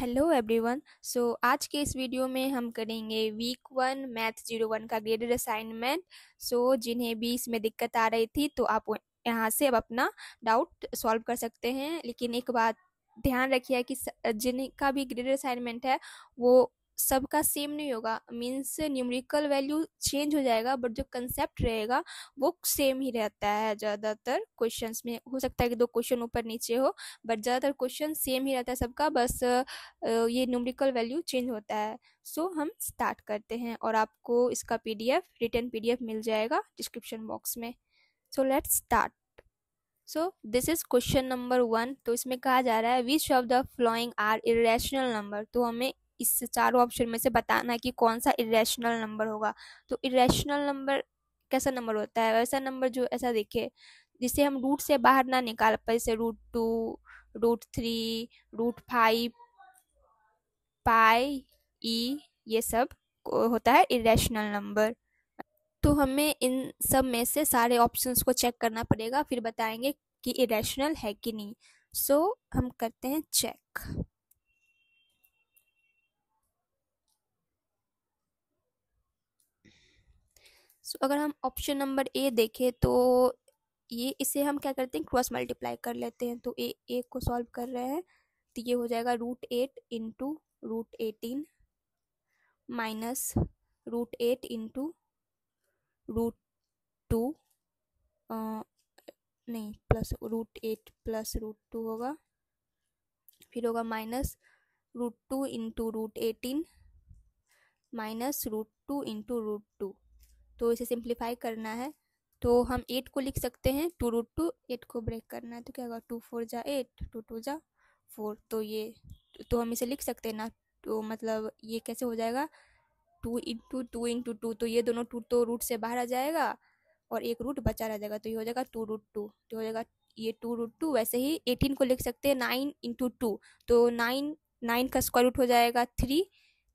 Hello everyone. आज के इस वीडियो में हम करेंगे वीक 1 मैथ 01 का ग्रेडेड असाइनमेंट। जिन्हें भी इसमें दिक्कत आ रही थी तो आप यहाँ से अब अपना डाउट सॉल्व कर सकते हैं। लेकिन एक बात ध्यान रखिए कि जिनका भी ग्रेडेड असाइनमेंट है वो सबका सेम नहीं होगा। मीन्स न्यूमेरिकल वैल्यू चेंज हो जाएगा बट जो कंसेप्ट रहेगा वो सेम ही रहता है। ज़्यादातर क्वेश्चंस में हो सकता है कि 2 क्वेश्चन ऊपर नीचे हो, बट ज़्यादातर क्वेश्चन सेम ही रहता है सबका। बस ये न्यूमेरिकल वैल्यू चेंज होता है। हम स्टार्ट करते हैं और आपको इसका पीडीएफ रिटन पीडीएफ मिल जाएगा डिस्क्रिप्शन बॉक्स में। Let's start. This is question number 1। तो इसमें कहा जा रहा है which of the following are irrational number. तो हमें इस चारों ऑप्शन में से बताना है कि कौन सा इरेशनल नंबर होगा। तो इरेशनल नंबर कैसा नंबर होता है? वैसा नंबर जो ऐसा दिखे जिसे हम रूट से बाहर ना निकाल पाए, जैसे √2, √3, √5, पाई, ई, ये सब होता है इरेशनल नंबर। तो हमें इन सब में से सारे ऑप्शंस को चेक करना पड़ेगा, फिर बताएंगे कि इरेशनल है कि नहीं। हम करते हैं चेक। अगर हम ऑप्शन नंबर ए देखें तो ये इसे हम क्या करते हैं, क्रॉस मल्टीप्लाई कर लेते हैं। तो ए को सॉल्व कर रहे हैं तो ये हो जाएगा √8 इंटू √18 माइनस √8 इंटू √2, नहीं प्लस √8 प्लस √2 होगा, फिर होगा माइनस √2 इंटू √18 माइनस √2 इंटू √2। तो इसे सिंप्लीफाई करना है तो हम 8 को लिख सकते हैं 2√2, 8 को ब्रेक करना है तो क्या होगा 2 4 जा 8, 2 2 जा 4। तो हम इसे लिख सकते हैं ना। तो मतलब ये कैसे हो जाएगा 2 इंटू 2 इंटू 2, तो ये दोनों 2 तो रूट से बाहर आ जाएगा और एक रूट बचा रह जाएगा तो ये हो जाएगा 2√2। तो हो जाएगा ये 2√2। वैसे ही 18 को लिख सकते हैं 9 इंटू 2, तो 9 का स्क्वायर रूट हो जाएगा 3,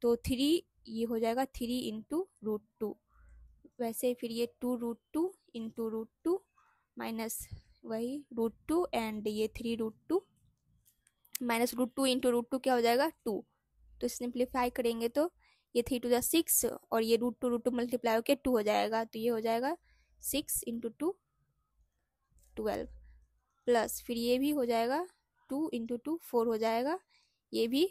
तो 3 ये हो जाएगा 3 इंटू √2। वैसे फिर ये 2√2 इंटू √2 माइनस वही √2 एंड ये 3√2 माइनस √2 इंटू √2 क्या हो जाएगा 2। तो सिंप्लीफाई करेंगे तो ये 3 2 6 और ये √2 मल्टीप्लाई होकर 2 हो जाएगा, तो ये हो जाएगा 6 इंटू 2 12 प्लस फिर ये भी हो जाएगा 2 इंटू 2 4 हो जाएगा, ये भी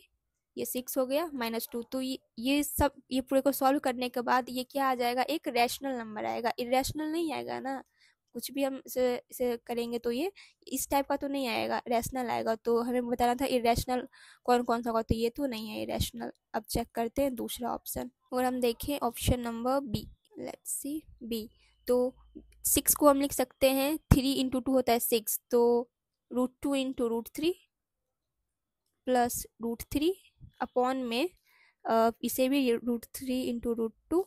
ये 6 हो गया माइनस 2। तो ये सब ये पूरे को सॉल्व करने के बाद ये क्या आ जाएगा, एक रैशनल नंबर आएगा, इरेशनल नहीं आएगा ना। कुछ भी हम इसे करेंगे तो ये इस टाइप का तो नहीं आएगा, रैशनल आएगा। तो हमें बताना था इरेशनल कौन कौन सा होगा, तो ये तो नहीं है इरेशनल। अब चेक करते हैं दूसरा ऑप्शन और हम देखें option number B. Let's see B. तो 6 को हम लिख सकते हैं 3 इंटू 2 होता है 6, तो √2 इंटू √3 प्लस √3 अपॉन में इसे भी √3 इंटू √2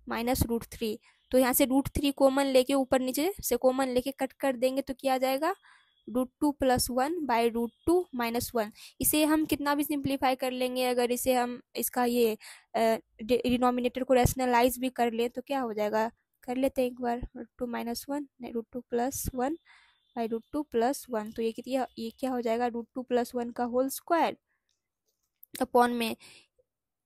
माइनस √3। तो यहाँ से √3 कॉमन लेके ऊपर नीचे से कॉमन लेके कट कर देंगे तो क्या आ जाएगा √2 प्लस 1 बाई √2 माइनस 1। इसे हम कितना भी सिंप्लीफाई कर लेंगे, अगर इसे हम इसका ये डिनोमिनेटर को रैशनलाइज भी कर ले तो क्या हो जाएगा, कर लेते हैं एक बार। √2 माइनस 1 √2 प्लस 1 बाई √2 प्लस 1। तो ये क्या हो जाएगा √2 प्लस 1 का होल स्क्वायर अपॉन में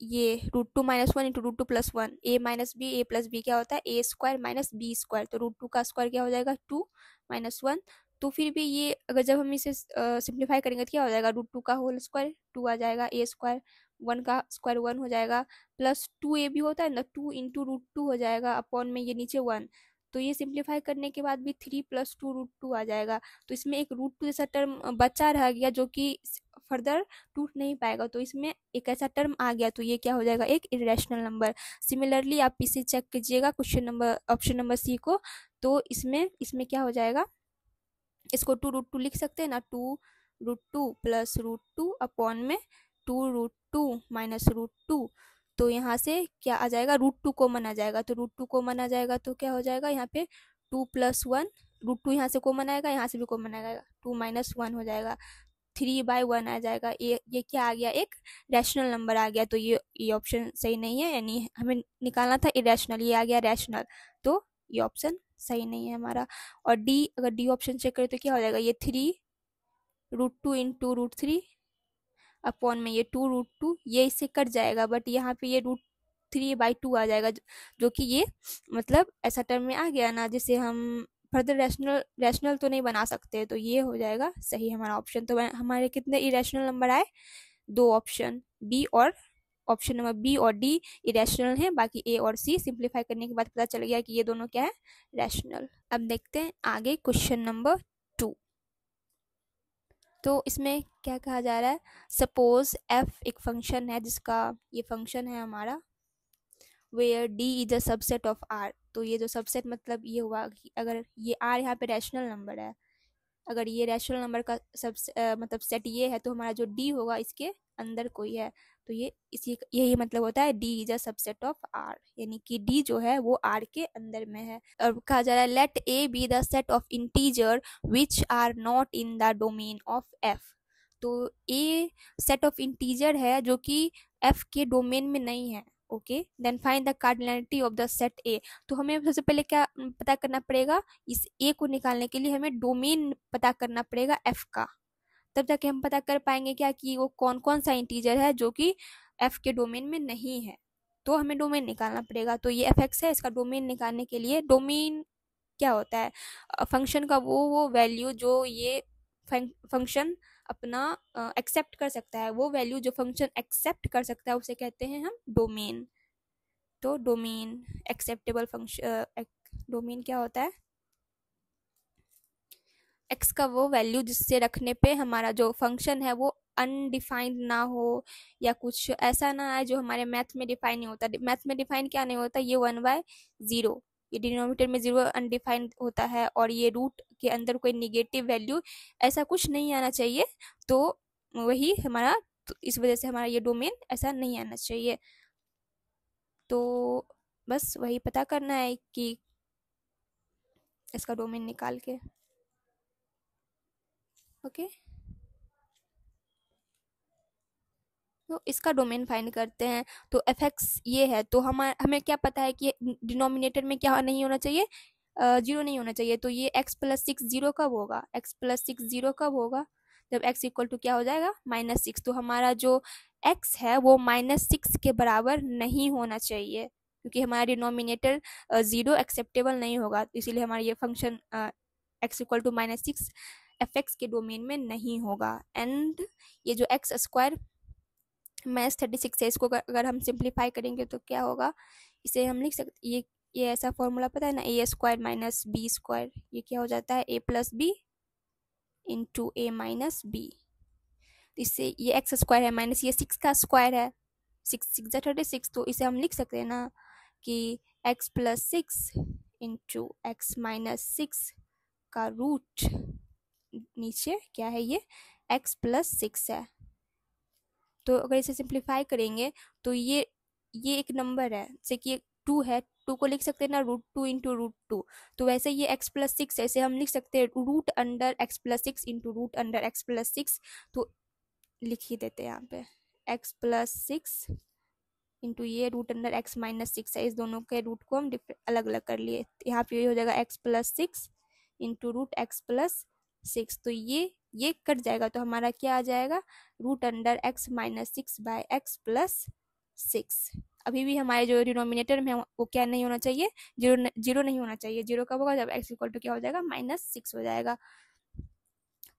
ये √2 माइनस 1 इंटू √2 प्लस 1, ए माइनस बी, ए प्लस बी क्या होता है ए स्क्वायर माइनस बी स्क्वायर। तो √2 का स्क्वायर क्या हो जाएगा 2 माइनस 1। तो फिर भी ये अगर जब हम इसे सिंप्लीफाई करेंगे तो क्या हो जाएगा √2 का होल स्क्वायर 2 आ जाएगा, ए स्क्वायर 1 का स्क्वायर 1 हो जाएगा, प्लस 2 ए भी होता है ना 2 इंटू √2 हो जाएगा अपॉन में ये नीचे 1। तो ये सिंप्लीफाई करने के बाद भी 3 प्लस 2 √2 आ जाएगा। तो इसमें एक √2 जैसा टर्म बचा रह गया जो कि फर्दर टूट नहीं पाएगा, तो इसमें एक ऐसा टर्म आ गया, तो ये क्या हो जाएगा एक इरेशनल नंबर। सिमिलरली आप इसे चेक कीजिएगा question number option number C को। तो इसमें क्या हो जाएगा, इसको 2√2 लिख सकते हैं ना, 2√2 प्लस √2 अपॉन में 2√2 माइनस √2। तो यहाँ से क्या आ जाएगा √2 कॉमन आ जाएगा, तो √2 कॉमन आ जाएगा तो क्या हो जाएगा यहाँ पे 2 प्लस 1, √2 यहाँ से कॉमन आएगा, यहाँ से भी कॉमन आएगा, 2 माइनस 1 हो जाएगा, 3/1 आ जाएगा। ये क्या आ गया एक रैशनल नंबर आ गया। तो ये ऑप्शन सही नहीं है, यानी हमें निकालना था इरेशनल, ये आ गया रैशनल, तो ये ऑप्शन सही नहीं है हमारा। और डी, अगर डी ऑप्शन चेक करें तो क्या हो जाएगा ये 3 √2 इंटू √3 अपॉन में ये 2√2, ये इससे कट जाएगा, बट यहाँ पे ये √3/2 आ जाएगा, जो कि ये मतलब ऐसा टर्म में आ गया ना, जिसे हम फर्दर रैशनल तो नहीं बना सकते, तो ये हो जाएगा सही हमारा ऑप्शन। तो हमारे कितने इरेशनल नंबर आए? 2 ऑप्शन बी और ऑप्शन नंबर बी और डी इरेशनल है, बाकी ए और सी सिंप्लीफाई करने के बाद पता चल गया कि ये दोनों क्या है, रैशनल। अब देखते हैं आगे क्वेश्चन नंबर 2। तो इसमें क्या कहा जा रहा है, सपोज एफ एक फंक्शन है जिसका ये फंक्शन है हमारा, where D is a subset of R. तो ये जो सबसेट मतलब ये हुआ कि अगर ये आर यहाँ पे रैशनल नंबर है, अगर ये रैशनल नंबर का मतलब सेट ये है, तो हमारा जो डी होगा इसके अंदर कोई है, तो ये इसी यही मतलब होता है D is a subset of R, यानी कि डी जो है वो आर के अंदर में है। और कहा जा रहा है let A be the set of integer which are not in the domain of F. तो ए सेट ऑफ इंटीजर है जो कि एफ के डोमेन में नहीं है। Okay, then find the cardinality of the set A. तो हमें सबसे पहले क्या पता करना पड़ेगा, इस ए को निकालने के लिए हमें डोमेन पता करना पड़ेगा एफ का, तब जाके हम पता कर पाएंगे क्या कि वो कौन कौन सा इंटीजर है जो कि एफ के डोमेन में नहीं है। तो हमें डोमेन निकालना पड़ेगा। तो ये एफ एक्स है, इसका डोमेन निकालने के लिए डोमेन क्या होता है, फंक्शन का वो वैल्यू जो ये फंक्शन अपना एक्सेप्ट कर सकता है, वो वैल्यू जो फंक्शन एक्सेप्ट कर सकता है उसे कहते हैं हम डोमेन। तो डोमेन एक्सेप्टेबल फंक्शन, डोमेन क्या होता है, एक्स का वो वैल्यू जिससे रखने पे हमारा जो फंक्शन है वो अनडिफाइंड ना हो, या कुछ ऐसा ना आए जो हमारे मैथ में डिफाइन नहीं होता। मैथ में डिफाइन क्या नहीं होता, ये 1/0, ये डिनोमिनेटर में 0 अनडिफाइंड होता है, और ये रूट के अंदर कोई निगेटिव वैल्यू ऐसा कुछ नहीं आना चाहिए। तो वही हमारा, तो इस वजह से हमारा ये डोमेन ऐसा नहीं आना चाहिए। तो बस वही पता करना है कि इसका डोमेन निकाल के। ओके, तो इसका डोमेन फाइंड करते हैं। तो एफ एक्स ये है, तो हमें क्या पता है कि डिनोमिनेटर में क्या नहीं होना चाहिए, 0 नहीं होना चाहिए। तो ये x+6 0 कब होगा, x+6 0 कब होगा, जब x इक्वल टू क्या हो जाएगा, -6। तो हमारा जो x है वो -6 के बराबर नहीं होना चाहिए, क्योंकि हमारा डिनोमिनेटर 0 एक्सेप्टेबल नहीं होगा। तो इसीलिए हमारा ये function x equal to -6 F X के डोमेन में नहीं होगा। एंड ये जो x² -36 है, इसको अगर हम सिंप्लीफाई करेंगे तो क्या होगा, इसे हम लिख सकते, ये ऐसा फॉर्मूला पता है ना, a² - b², ये क्या हो जाता है, a+b इंटू a-b। इससे ये x² है माइनस ये 6 का स्क्वायर है, 6×6 = 36। तो इसे हम लिख सकते हैं ना कि x+6 इंटू x-6 का रूट नीचे क्या है, ये x+6 है। तो अगर इसे सिंप्लीफाई करेंगे तो ये एक नंबर है, जैसे कि 2 है, 2 को लिख सकते हैं ना √2 इंटू √2। तो वैसे ये x+6 ऐसे हम लिख सकते हैं √x+6 इंटू √x+6। तो लिख ही देते हैं यहाँ पे x+6 इंटू ये √x-6 है, इस दोनों के रूट को हम अलग अलग कर लिए। यहाँ पे ये हो जाएगा x+6 इंटू √x+6। तो ये कट जाएगा, तो हमारा क्या आ जाएगा, √x-6/x+6। अभी भी हमारे जो डिनोमिनेटर में वो क्या नहीं होना चाहिए, जीरो नहीं होना चाहिए। जीरो कब होगा, जब x इक्वल टू क्या हो जाएगा, -6 हो जाएगा।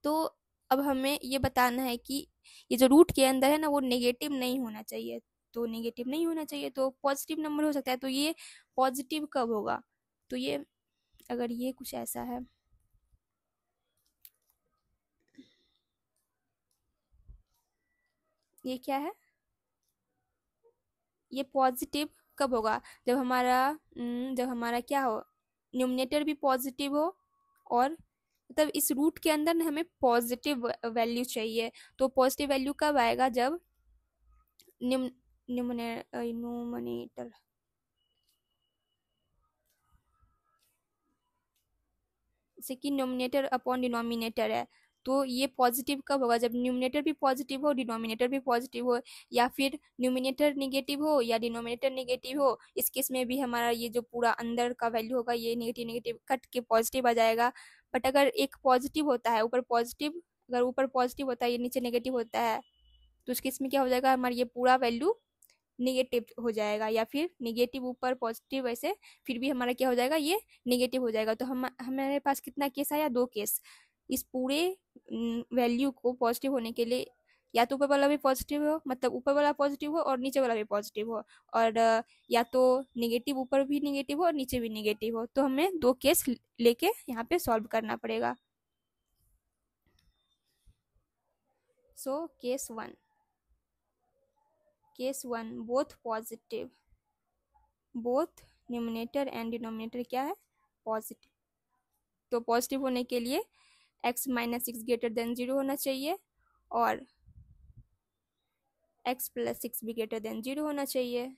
तो अब हमें ये बताना है कि ये जो रूट के अंदर है ना वो नेगेटिव नहीं होना चाहिए। तो नेगेटिव नहीं होना चाहिए तो पॉजिटिव नंबर हो सकता है। तो ये पॉजिटिव कब होगा, तो ये अगर ये कुछ ऐसा है, ये क्या है, ये पॉजिटिव कब होगा, जब हमारा क्या हो, न्यूमरेटर भी पॉजिटिव हो, और मतलब इस रूट के अंदर हमें पॉजिटिव वैल्यू चाहिए। तो पॉजिटिव वैल्यू कब आएगा, जब न्यूमरेटर जैसे कि न्यूमरेटर अपॉन डिनोमिनेटर है, तो ये पॉजिटिव कब होगा, जब न्यूमरेटर भी पॉजिटिव हो, डिनोमिनेटर भी पॉजिटिव हो, या फिर न्यूमरेटर नेगेटिव हो या डिनोमिनेटर नेगेटिव हो। इस केस में भी हमारा ये जो पूरा अंदर का वैल्यू होगा ये नेगेटिव नेगेटिव कट के पॉजिटिव आ जाएगा। बट अगर एक पॉजिटिव होता है ऊपर पॉजिटिव, अगर ऊपर पॉजिटिव होता है ये नीचे नेगेटिव होता है, तो उस केस में क्या हो जाएगा, हमारा ये पूरा वैल्यू निगेटिव हो जाएगा, या फिर निगेटिव ऊपर पॉजिटिव, ऐसे फिर भी हमारा क्या हो जाएगा, ये निगेटिव हो जाएगा। तो हम हमारे पास कितना केस आया, 2 केस। इस पूरे वैल्यू को पॉजिटिव होने के लिए या तो ऊपर वाला भी पॉजिटिव हो, मतलब ऊपर वाला पॉजिटिव हो और नीचे वाला भी पॉजिटिव हो, और या तो निगेटिव ऊपर भी निगेटिव हो और नीचे भी निगेटिव हो। तो हमें 2 केस लेके यहाँ पे सॉल्व करना पड़ेगा। So case 1 both positive, both numerator and denominator क्या है, पॉजिटिव। तो पॉजिटिव होने के लिए x माइनस 6 ग्रेटर देन 0 होना चाहिए और x प्लस 6 भी ग्रेटर देन 0 होना चाहिए,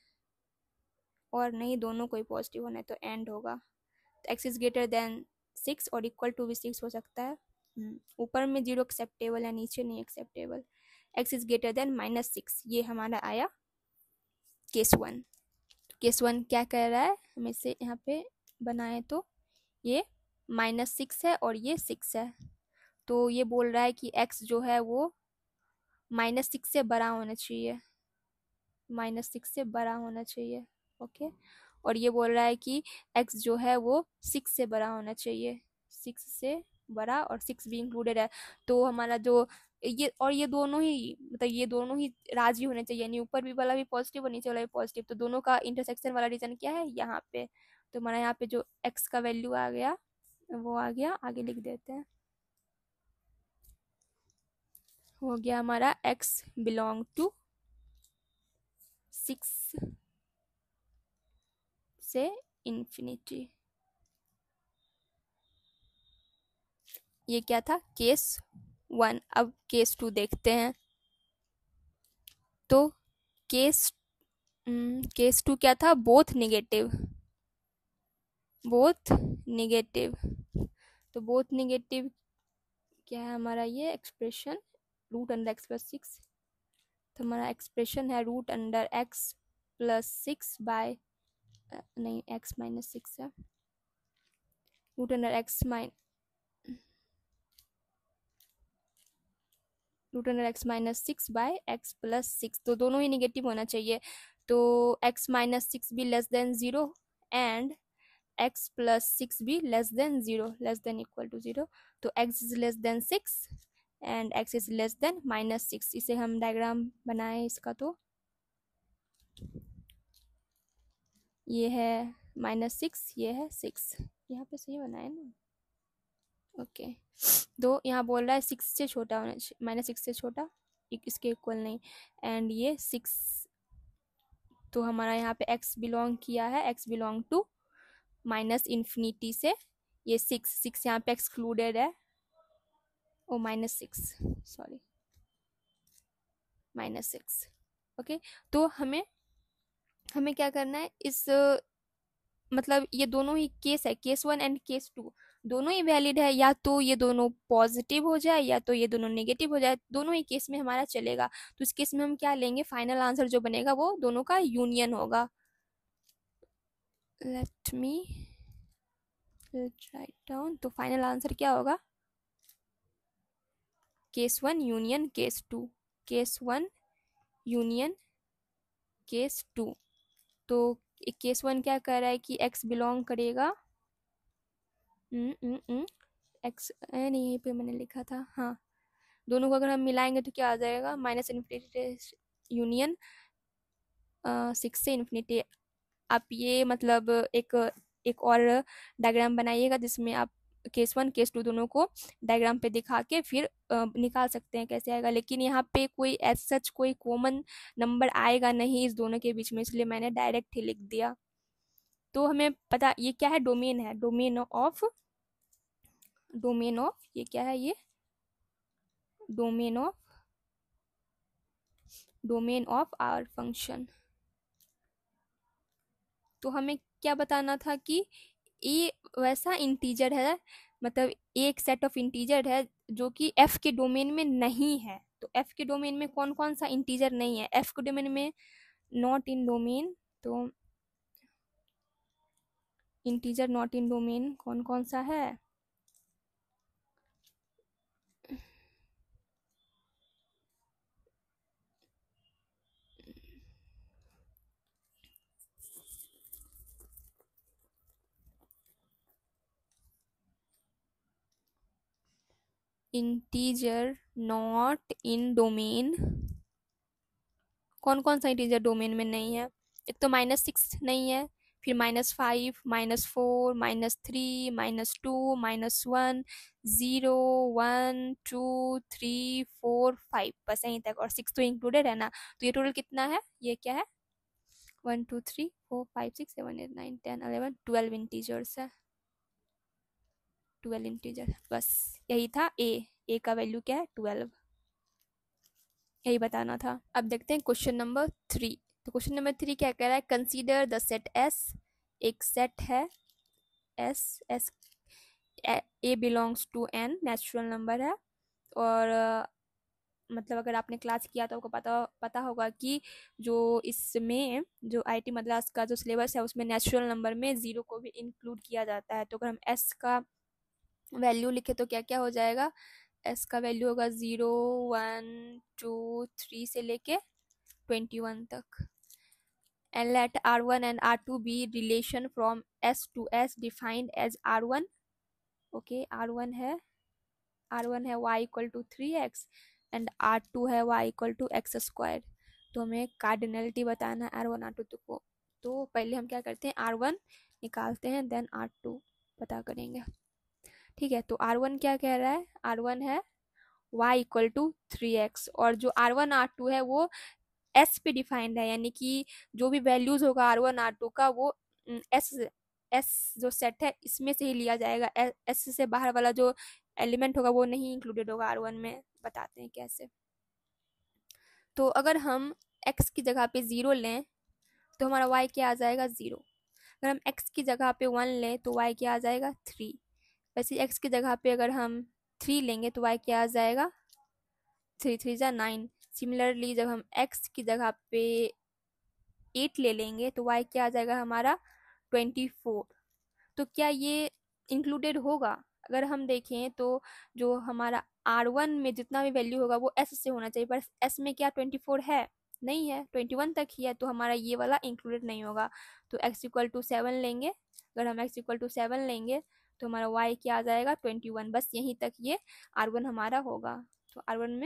और नहीं दोनों कोई पॉजिटिव होना है तो एंड होगा। तो x इज ग्रेटर देन 6 और इक्वल टू भी 6 हो सकता है। ऊपर में 0 एक्सेप्टेबल है, नीचे नहीं acceptable. x is greater than minus 6, ये हमारा आया केस 1। केस 1 क्या कह रहा है, हम इसे यहाँ पे बनाए तो ये -6 है और ये 6 है, तो ये बोल रहा है कि x जो है वो -6 से बड़ा होना चाहिए, -6 से बड़ा होना चाहिए। ओके, और ये बोल रहा है कि x जो है वो 6 से बड़ा होना चाहिए, 6 से बड़ा, और 6 भी इंक्लूडेड है। तो हमारा जो ये और ये दोनों ही, मतलब ये दोनों ही राजी होने चाहिए, यानी ऊपर भी वाला भी पॉजिटिव और नीचे वाला भी पॉजिटिव। तो दोनों का इंटरसेक्शन वाला रीजन क्या है, यहाँ पे। तो हमारा यहाँ पे जो x का वैल्यू आ गया वो आ गया, आगे लिख देते हैं, हो गया हमारा x बिलोंग टू 6 से इन्फिनिटी। ये क्या था, केस 1। अब केस 2 देखते हैं। तो केस 2 क्या था, बोथ निगेटिव, बोथ निगेटिव। तो बोथ निगेटिव क्या है हमारा, ये expression root under x plus 6। तो हमारा एक्सप्रेशन है root under x plus 6 by नहीं x माइनस 6 है, root under x minus 6 by x plus 6। तो दोनों ही निगेटिव होना चाहिए। तो x माइनस 6 भी less than 0 and x plus 6 भी less than 0, less than equal to 0। तो x is less than 6 and x is less than -6। इसे हम डायग्राम बनाए इसका, तो ये है -6, ये है 6, यहाँ पे सही बनाए ना, ओके। तो यहाँ बोल रहा है 6 से छोटा होना चाहिए, -6 से छोटा, इसके इक्वल नहीं, एंड ये 6। तो हमारा यहाँ पे x बिलोंग किया है, x बिलोंग टू -इन्फिनिटी से ये 6 यहाँ पे एक्सक्लूडेड है, ओ -6, सॉरी -6। ओके, तो हमें क्या करना है, इस मतलब ये दोनों ही केस है, केस 1 एंड केस 2 दोनों ही वैलिड है, या तो ये दोनों पॉजिटिव हो जाए या तो ये दोनों नेगेटिव हो जाए, दोनों ही केस में हमारा चलेगा। तो इस केस में हम क्या लेंगे, फाइनल आंसर जो बनेगा वो दोनों का यूनियन होगा। Let me write down. तो फाइनल आंसर क्या होगा, case 1 union case 2, case 1 union case 2। तो केस 1 क्या कह रहा है कि x बिलोंग करेगा एक्स नहीं, यहीं पे मैंने लिखा था, हाँ। दोनों को अगर हम मिलाएंगे तो क्या आ जाएगा, -इन्फिनिटी यूनियन 6 से इन्फिनिटी। आप ये मतलब एक और डायग्राम बनाइएगा जिसमें आप केस 1 केस 2 दोनों को डायग्राम पे दिखा के फिर निकाल सकते हैं कैसे आएगा। लेकिन यहाँ पे कोई एज सच कोई कॉमन नंबर आएगा नहीं इस दोनों के बीच में, इसलिए मैंने डायरेक्ट ही लिख दिया। तो हमें पता ये क्या है, डोमेन है, डोमेन ऑफ ये क्या है, ये डोमेन ऑफ आवर फंक्शन। तो हमें क्या बताना था कि ये वैसा इंटीजर है, मतलब एक सेट ऑफ इंटीजर है जो कि f के डोमेन में नहीं है। तो f के डोमेन में कौन कौन सा इंटीजर नहीं है, f के डोमेन में नॉट इन डोमेन, तो इंटीजर नॉट इन डोमेन कौन कौन सा है, इंटीजर नॉट इन डोमेन, कौन कौन सा इंटीजर डोमेन में नहीं है? एक तो -6 नहीं है, फिर -5, -4, -3, -2, -1, 0, 1, 2, 3, 4, 5, बस यहीं तक, और 6 तो इंक्लूडेड है ना। तो ये टोटल कितना है? ये क्या है? 1, 2, 3, 4, 5, 6, 7, 8, 9, 10, 11, 12 इंटीजर्स है। 12 इंटीजर, बस यही था। ए का वैल्यू क्या है? 12, यही बताना था। अब देखते हैं क्वेश्चन नंबर 3। तो क्वेश्चन नंबर 3 क्या कह रहा है? कंसीडर द सेट एस, एक सेट है S, S A belongs to N, natural number है। और मतलब अगर आपने क्लास किया तो आपको पता होगा कि जो इसमें जो आईटी मद्रास का जो सिलेबस है उसमें नेचुरल नंबर में 0 को भी इंक्लूड किया जाता है। तो अगर हम एस का वैल्यू लिखे तो क्या क्या हो जाएगा? एस का वैल्यू होगा 0, 1, 2, 3 से लेके 21 तक। And let R1 and R2 be relation from S to S defined as R1. Okay, R1 है y equal to 3x and R2 है y equal to X square. तो हमें कार्डिनलिटी बताना है R1 R2 को। तो पहले हम क्या करते हैं? R1 निकालते हैं, देन R2 पता करेंगे। ठीक है, तो R1 क्या कह रहा है? R1 है y इक्वल टू 3x, और जो R1 R2 है वो एस पे डिफाइंड है, यानी कि जो भी वैल्यूज होगा R1 R2 का वो एस एस जो सेट है इसमें से ही लिया जाएगा। एस से बाहर वाला जो एलिमेंट होगा वो नहीं इंक्लूडेड होगा R1 में। बताते हैं कैसे। तो अगर हम x की जगह पे 0 लें तो हमारा y क्या आ जाएगा? 0। अगर हम x की जगह पे 1 लें तो y क्या आ जाएगा? 3। वैसे x की जगह पे अगर हम 3 लेंगे तो y क्या आ जाएगा? 3 3 जा 9। सिमिलरली जब हम x की जगह पे 8 ले लेंगे तो y क्या आ जाएगा हमारा? 24। तो क्या ये इंक्लूडेड होगा? अगर हम देखें तो जो हमारा R1 में जितना भी वैल्यू होगा वो S से होना चाहिए, पर S में क्या 24 है? नहीं है, 21 तक ही है, तो हमारा ये वाला इंक्लूडेड नहीं होगा। तो x इक्वल टू 7 लेंगे। अगर हम x इक्वल टू 7 लेंगे तो हमारा y क्या आ जाएगा? 21। बस यहीं तक ये R1 हमारा होगा। तो R1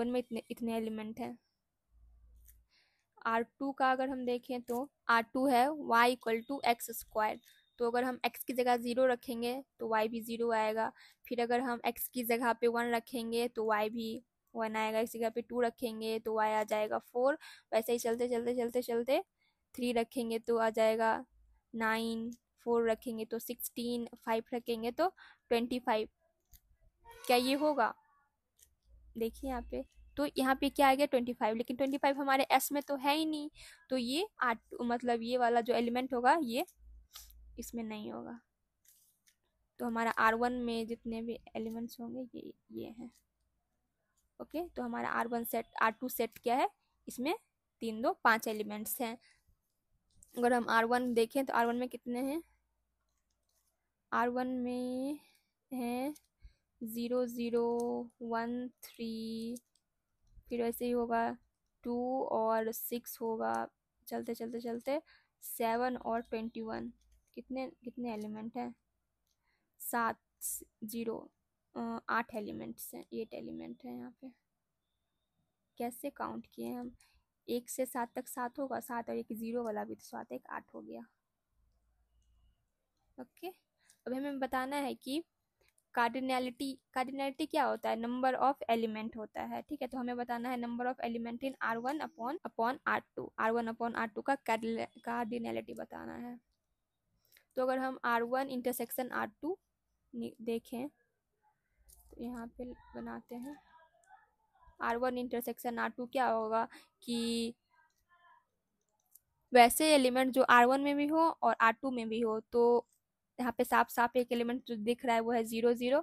में इतने एलिमेंट हैं। R2 का अगर हम देखें तो R2 है y equal to X square. तो अगर हम x की जगह 0 रखेंगे तो y भी 0 आएगा। फिर अगर हम x की जगह पे 1 रखेंगे तो y भी 1 आएगा। x की जगह पे 2 रखेंगे तो y आ जाएगा 4। वैसे ही चलते चलते चलते चलते 3 रखेंगे तो आ जाएगा 9, 4 रखेंगे तो 16, 5 रखेंगे तो 25। क्या ये होगा? देखिए यहाँ पे, तो यहाँ पे क्या आ गया? 25, लेकिन 25 हमारे एस में तो है ही नहीं। तो ये मतलब ये वाला जो एलिमेंट होगा ये इसमें नहीं होगा। तो हमारा R1 में जितने भी एलिमेंट्स होंगे ये हैं। ओके, तो हमारा R1 सेट, R2 सेट क्या है? इसमें 3 2 5 एलिमेंट्स हैं। अगर हम R1 देखें तो R1 में कितने हैं? R1 में हैं 0 0 1 3, फिर वैसे ही होगा 2 और 6 होगा। चलते चलते चलते 7 और 21। कितने कितने एलिमेंट हैं? 7 0 8 एलिमेंट्स हैं, 8 एलिमेंट हैं यहाँ पे। कैसे काउंट किए हम? 1 से 7 तक 7 होगा, 7 और एक 0 वाला भी, तो 7 1 8 हो गया। ओके, अब हमें बताना है कि कार्डिनलिटी क्या होता है? नंबर ऑफ एलिमेंट होता है। ठीक है, तो हमें बताना है number of element in R1 upon R2। R1 upon R2 का कार्डिनलिटी बताना है। तो अगर हम R1 इंटरसेक्शन R2 देखें तो यहाँ पे बनाते हैं। R1 इंटरसेक्शन R2 क्या होगा कि वैसे एलिमेंट जो R1 में भी हो और R2 में भी हो, तो यहाँ पे साफ साफ एक एलिमेंट जो दिख रहा है वो है 0 0।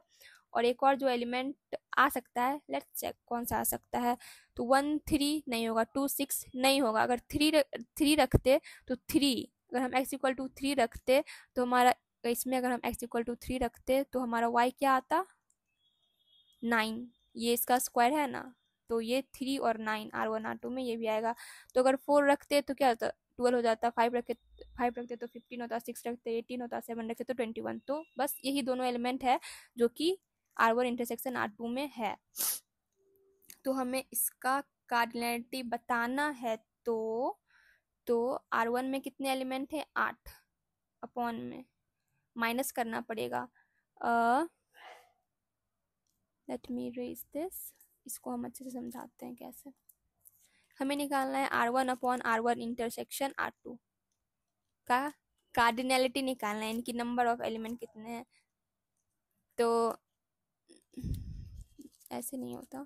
और एक और जो एलिमेंट आ सकता है, लेट्स चेक कौन सा आ सकता है। तो 1 3 नहीं होगा, 2 6 नहीं होगा। अगर 3 रखते तो 3, अगर हम x इक्वल टू 3 रखते तो हमारा, इसमें अगर हम x इक्वल टू 3 रखते तो हमारा y क्या आता? 9। ये इसका स्क्वायर है ना, तो ये 3 और 9 R1 R2 में ये भी आएगा। तो अगर 4 रखते तो क्या होता? 12 हो जाता। 5 रखते तो 15 होता, 6 रखते 18 होता, 7 रखते तो 21। तो बस यही दोनों एलिमेंट है जो कि R1 इंटरसेक्शन R2 में है। तो हमें इसका कार्डिनलिटी बताना है तो R1 में कितने एलिमेंट है 8 अपॉन में माइनस करना पड़ेगा। लेट मी रेज दिस, इसको हम अच्छे से समझाते हैं कैसे। हमें निकालना है R1 upon R1 intersection R2 का कार्डिनलिटी निकालना है, इनकी नंबर ऑफ एलिमेंट कितने हैं। तो ऐसे नहीं होता,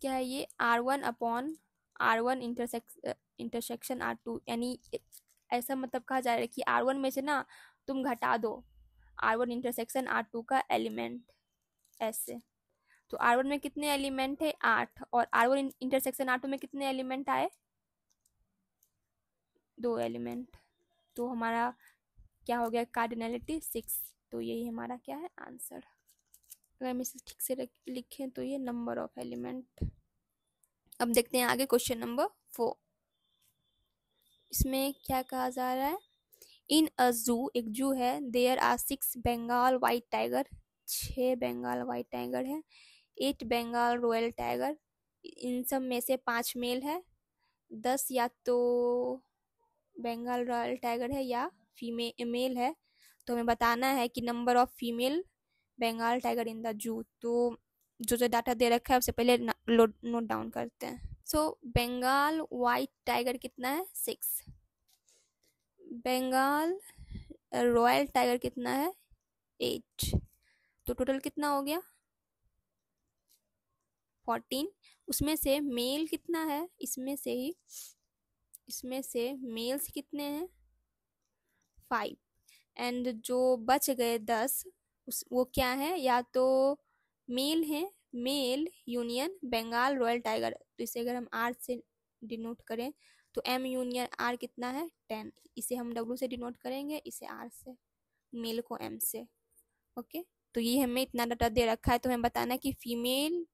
क्या है ये R1 upon R1 intersection R2, यानी ऐसा मतलब कहा जा रहा है कि R1 में से ना तुम घटा दो R1 इंटरसेक्शन R2 का एलिमेंट, ऐसे। तो R1 में कितने एलिमेंट है 8, और R1 इंटरसेक्शन R2 में कितने एलिमेंट आए 2 एलिमेंट। तो हमारा क्या हो गया कार्डिनलिटी 6। तो यही हमारा क्या है आंसर। अगर हम इसे ठीक से लिखें तो ये नंबर ऑफ एलिमेंट। अब देखते हैं आगे क्वेश्चन नंबर 4। इसमें क्या कहा जा रहा है, इन अ जू, एक जू है, there are 6 Bengal white tiger, 6 Bengal white tiger है, 8 बंगाल रॉयल टाइगर, इन सब में से 5 मेल है, 10 या तो बंगाल रॉयल टाइगर है या मेल है। तो हमें बताना है कि number of female Bengal tiger in the zoo. तो जो डाटा दे रखा है उससे पहले नोट डाउन करते हैं। सो बंगाल वाइट टाइगर कितना है 6, बंगाल रॉयल टाइगर कितना है 8, तो टोटल कितना हो गया 14। उसमें से मेल कितना है, इसमें से मेल्स कितने हैं 5, एंड जो बच गए 10 वो क्या है, या तो मेल है, male union Bengal royal tiger. तो इसे अगर हम आर से डिनोट करें तो एम यूनियन आर कितना है 10, इसे हम डब्ल्यू से डिनोट करेंगे, इसे आर से, मेल को एम से। ओके, तो ये हमें इतना डाटा दे रखा है, तो हमें बताना है कि फीमेल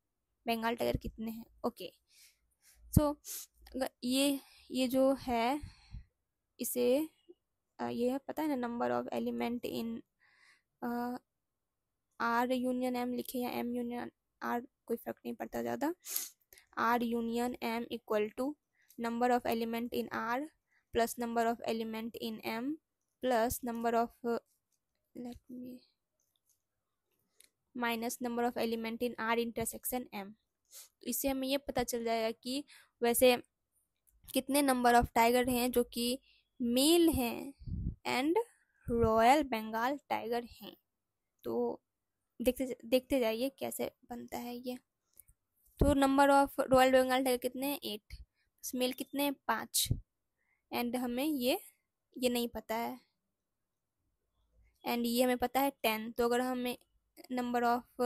बंगाल टाइगर कितने हैं। ओके, सो ये जो है इसे ये है पता है ना, number of element in R union M लिखे या एम यूनियन आर, कोई फर्क नहीं पड़ता ज़्यादा। R union M equal to number of element in R plus number of element in M plus number of let me minus number of element in R intersection M. तो इससे हमें ये पता चल जाएगा कि वैसे कितने नंबर ऑफ टाइगर हैं जो कि मेल हैं एंड रॉयल बंगाल टाइगर हैं। तो देखते जाइए कैसे बनता है ये। तो number of royal Bengal tiger कितने हैं 8, मेल कितने हैं 5, एंड हमें ये नहीं पता है, एंड ये हमें पता है 10। तो अगर हमें नंबर ऑफ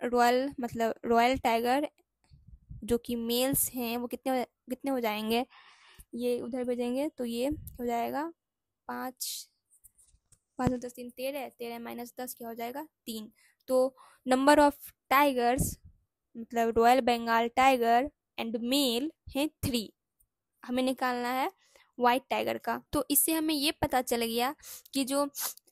रॉयल मतलब रॉयल टाइगर जो कि मेल्स हैं वो कितने हो जाएंगे, ये उधर भेजेंगे तो ये हो जाएगा 5 5 10 3 13, 13 माइनस 10 क्या हो जाएगा 3। तो नंबर ऑफ टाइगर्स मतलब royal Bengal tiger and male है 3, हमें निकालना है व्हाइट टाइगर का। तो इससे हमें ये पता चल गया कि जो